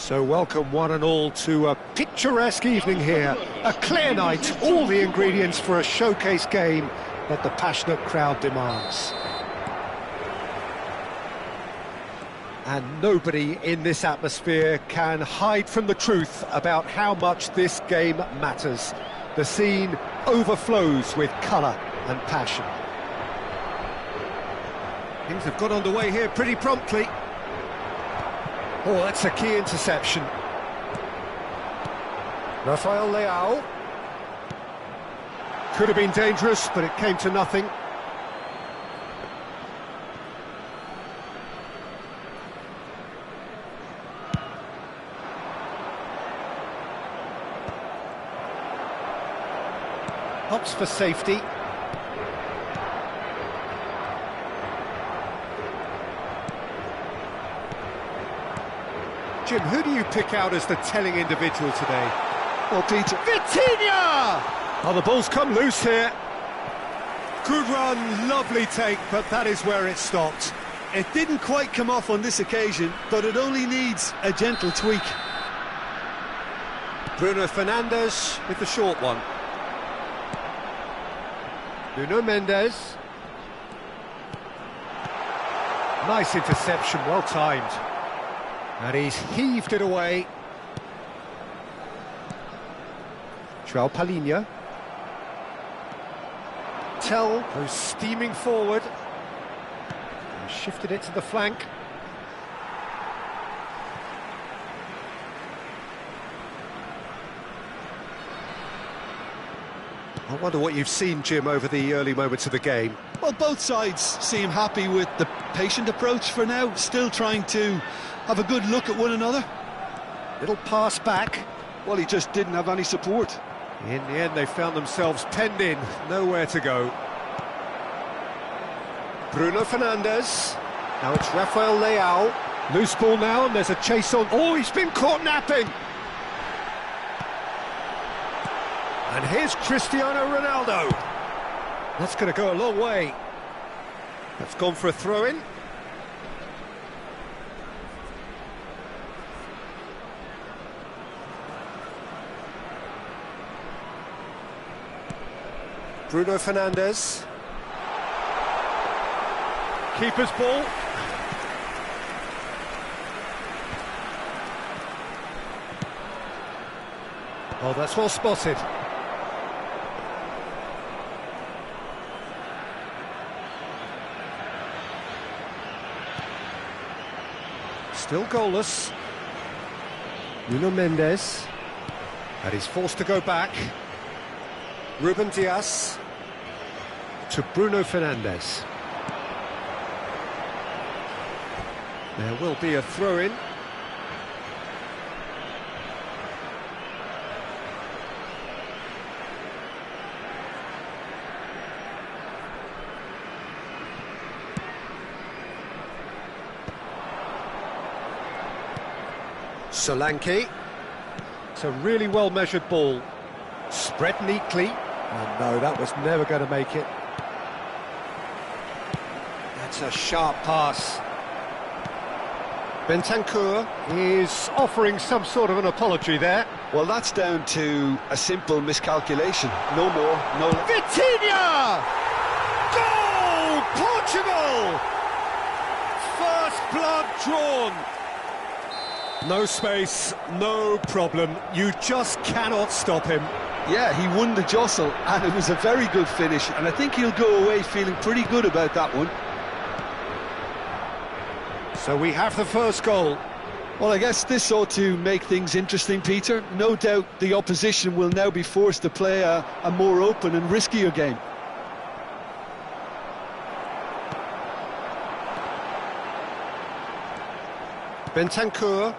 So welcome one and all to a picturesque evening here. A clear night, all the ingredients for a showcase game that the passionate crowd demands. And nobody in this atmosphere can hide from the truth about how much this game matters. The scene overflows with colour and passion. Things have got underway here pretty promptly. Oh, that's a key interception. Rafael Leao. Could have been dangerous, but it came to nothing. Hops for safety. Jim, who do you pick out as the telling individual today? Well, Peter... Vitinha! Oh, the ball's come loose here. Good run, lovely take, but that is where it stopped. It didn't quite come off on this occasion, but it only needs a gentle tweak. Bruno Fernandes with the short one. Nuno Mendes. Nice interception, well timed. And he's heaved it away. João Palhinha. Tell goes steaming forward. And shifted it to the flank. I wonder what you've seen, Jim, over the early moments of the game. Well, both sides seem happy with the patient approach for now, still trying to have a good look at one another. Little pass back. Well, he just didn't have any support. In the end, they found themselves penned in, nowhere to go. Bruno Fernandes. Now it's Rafael Leao. Loose ball now, and there's a chase on. Oh, he's been caught napping. And here's Cristiano Ronaldo. That's going to go a long way. That's gone for a throw-in. Bruno Fernandes. Keeper's ball. Oh, that's well spotted. Still goalless. Nuno Mendes. And he's forced to go back. Ruben Dias to Bruno Fernandes. There will be a throw-in. Solanke. It's a really well-measured ball. Spread neatly. Oh no, that was never going to make it. That's a sharp pass. Bentancur is offering some sort of an apology there. Well, that's down to a simple miscalculation. No more, no less. Vitinha! Goal! Portugal! First blood drawn. No space, no problem. You just cannot stop him. Yeah, he won the jostle, and it was a very good finish, and I think he'll go away feeling pretty good about that one. So we have the first goal. Well, I guess this ought to make things interesting, Peter. No doubt the opposition will now be forced to play a more open and riskier game. Bentancur.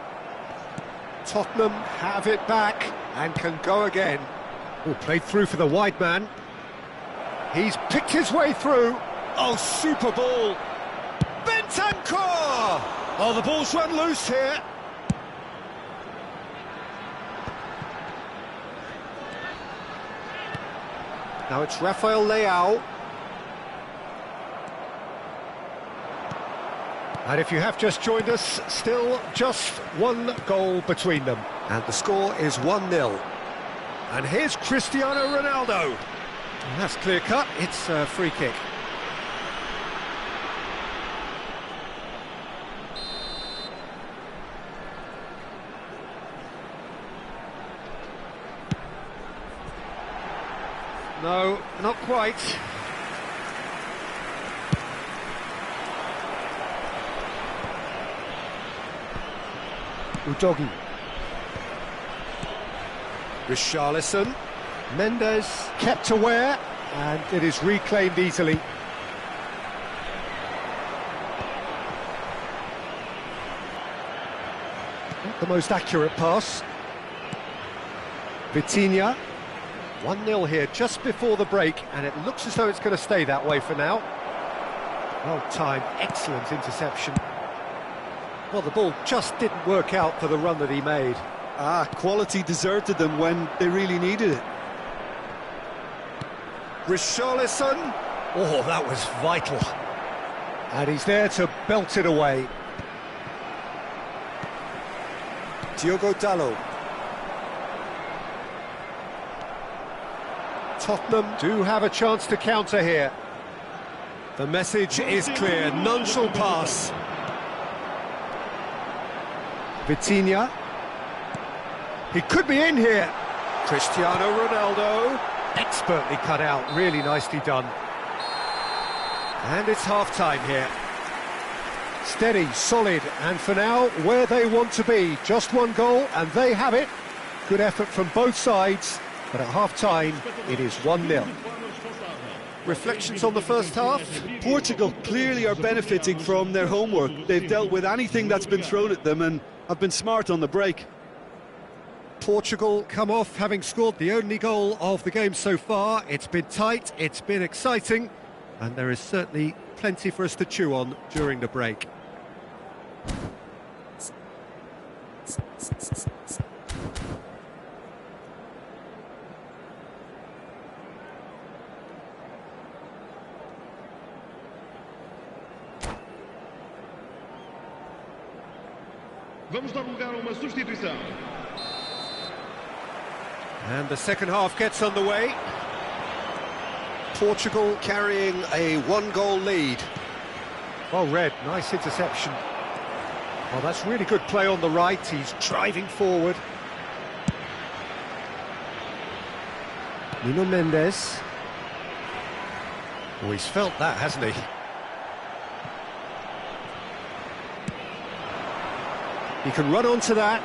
Tottenham have it back and can go again. Oh, played through for the wide man. He's picked his way through. Oh, super ball. Bentancur! Oh, the ball's run loose here. Now it's Rafael Leao. And if you have just joined us, still just one goal between them. And the score is 1-0. And here's Cristiano Ronaldo. And that's clear cut, it's a free kick. No, not quite. Udogi. Richarlison. Mendes kept aware, and it is reclaimed easily. Not the most accurate pass. Vitinha. 1-0 here just before the break, and it looks as though it's going to stay that way for now. Well timed, excellent interception. Well, the ball just didn't work out for the run that he made. Quality deserted them when they really needed it. Richarlison. Oh, that was vital. And he's there to belt it away. Diogo Dalot. Tottenham do have a chance to counter here. The message is clear, none shall pass. Vitinha. He could be in here. Cristiano Ronaldo. Expertly cut out, really nicely done. And it's half-time here. Steady, solid, and for now, where they want to be. Just one goal, and they have it. Good effort from both sides, but at half-time, it is 1-0. Reflections on the first half? Portugal clearly are benefiting from their homework. They've dealt with anything that's been thrown at them and have been smart on the break. Portugal come off having scored the only goal of the game so far. It's been tight, it's been exciting, and there is certainly plenty for us to chew on during the break. Vamos dar lugar a uma substituição. And the second half gets underway. Portugal carrying a one-goal lead. Well read, nice interception. Well, that's really good play on the right. He's driving forward. Nuno Mendes. Oh, he's felt that, hasn't he? He can run onto that.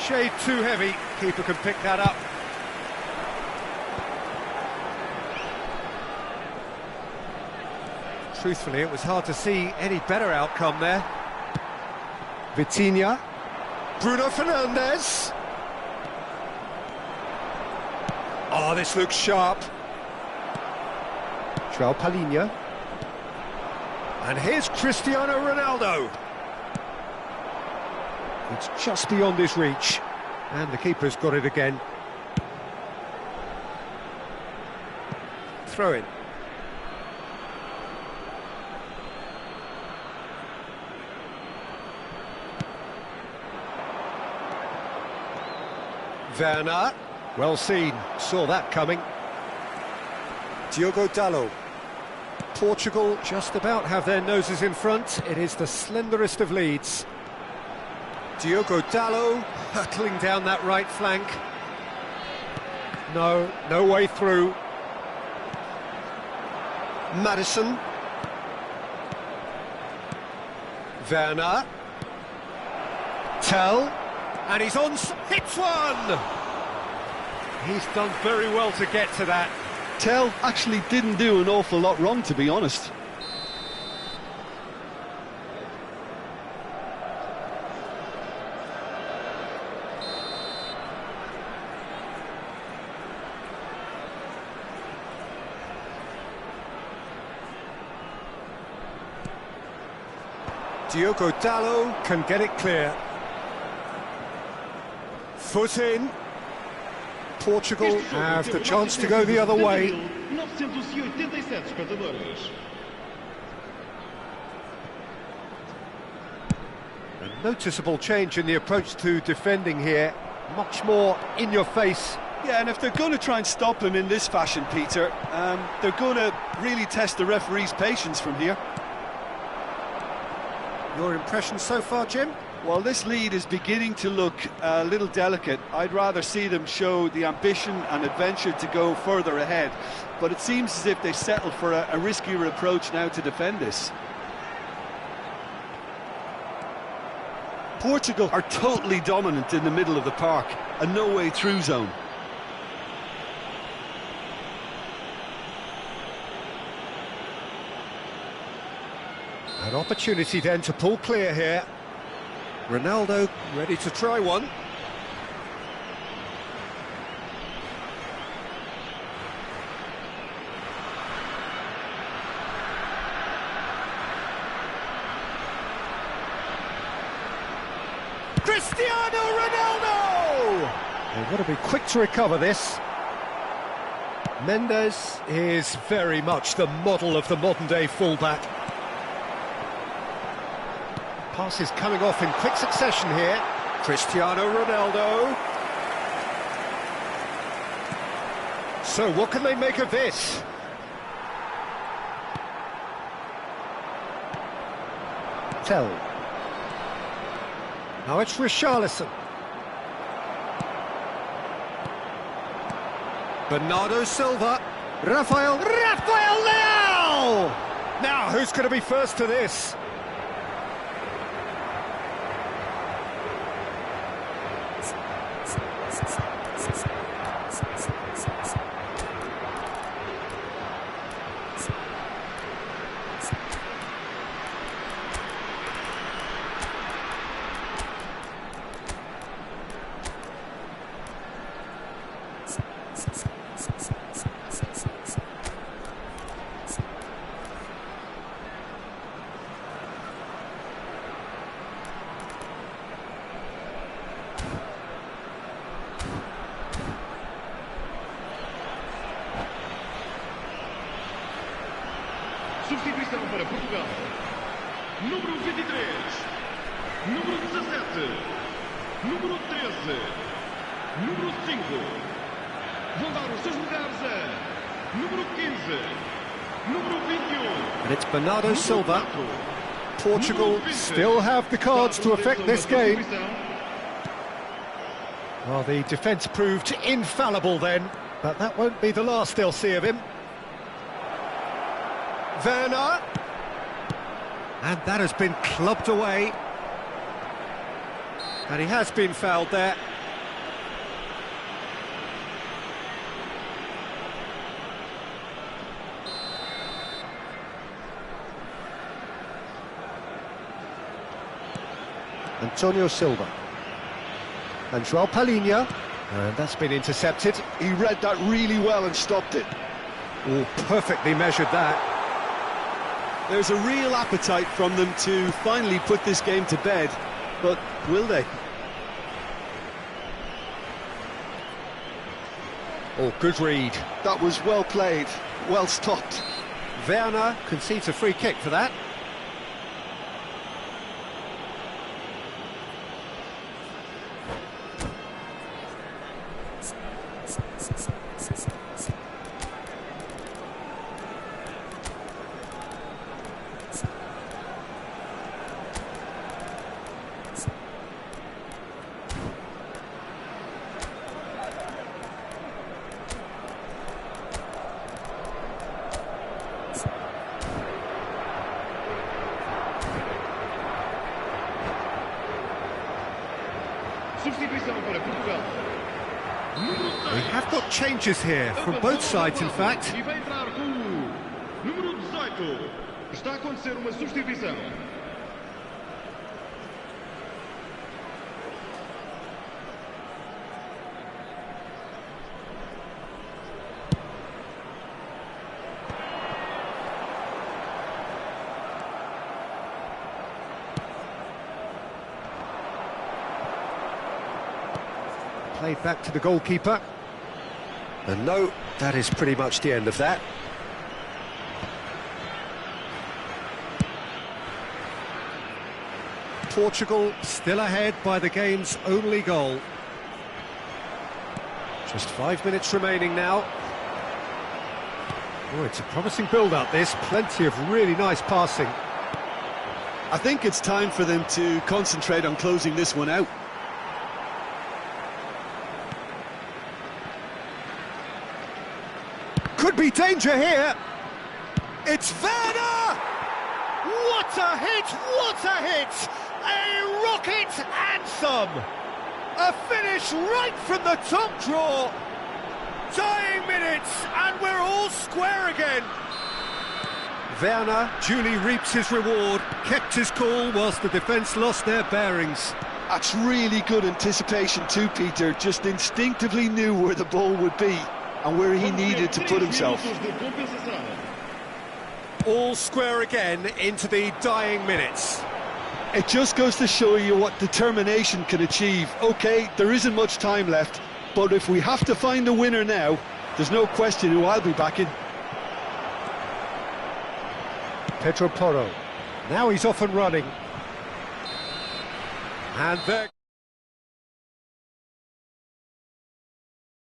Shade too heavy. Keeper can pick that up. Truthfully, it was hard to see any better outcome there. Vitinha. Bruno Fernandes. Oh, this looks sharp. João Palhinha. And here's Cristiano Ronaldo. It's just beyond his reach. And the keeper's got it again. Throw in. Werner. Well seen. Saw that coming. Diogo Dalot. Portugal just about have their noses in front. It is the slenderest of leads. Diogo Dalot hurtling down that right flank. No way through. Maddison. Werner. Tell. And he's on. Hits one! He's done very well to get to that. Tell actually didn't do an awful lot wrong, to be honest. Diogo Dalot can get it clear. Foot in. Portugal have the chance to go the other way. 987 espectadores. A noticeable change in the approach to defending here. Much more in your face. Yeah, and if they're going to try and stop him in this fashion, Peter, they're going to really test the referee's patience from here. Your impression so far, Jim? Well, this lead is beginning to look a little delicate. I'd rather see them show the ambition and adventure to go further ahead. But it seems as if they settled for a riskier approach now to defend this. Portugal are totally dominant in the middle of the park, a no-way through zone. An opportunity then to pull clear here. Ronaldo ready to try one. Cristiano Ronaldo! They've got to be quick to recover this. Mendes is very much the model of the modern-day fullback. Passes coming off in quick succession here. Cristiano Ronaldo. So what can they make of this? Tell. Now it's Richarlison. Bernardo Silva. Rafael Leao! Now, who's going to be first to this? Substituição para Portugal. Número 23. Número 17. Número 13. Número 5. Vão dar os seus lugares a número 15. Número 21. And it's Bernardo Silva. Portugal still have the cards to affect this game. Well, the defence proved infallible then, but that won't be the last they'll see of him. Werner. And that has been clubbed away. And he has been fouled there. Antonio Silva. And João Palhinha. And that's been intercepted. He read that really well and stopped it. Oh, perfectly measured that. There's a real appetite from them to finally put this game to bed, but will they? Oh, good read. That was well played, well stopped. Werner concedes a free kick for that. Substituição para Portugal. We have got changes here from both sides, in fact. E vai entrar com o número 18. Está a acontecer uma substituição. Played back to the goalkeeper. And no, that is pretty much the end of that. Portugal still ahead by the game's only goal. Just 5 minutes remaining now. Oh, it's a promising build-up, this. Plenty of really nice passing. I think it's time for them to concentrate on closing this one out. Could be danger here. It's Werner! What a hit! What a hit! A rocket anthem! A finish right from the top draw. Dying minutes, and we're all square again. Werner duly reaps his reward, kept his cool whilst the defence lost their bearings. That's really good anticipation too, Peter. Just instinctively knew where the ball would be and where he needed to put himself. All square again into the dying minutes. It just goes to show you what determination can achieve. OK, there isn't much time left, but if we have to find a winner now, there's no question who I'll be backing. Pedro Porro. Now he's off and running. And there...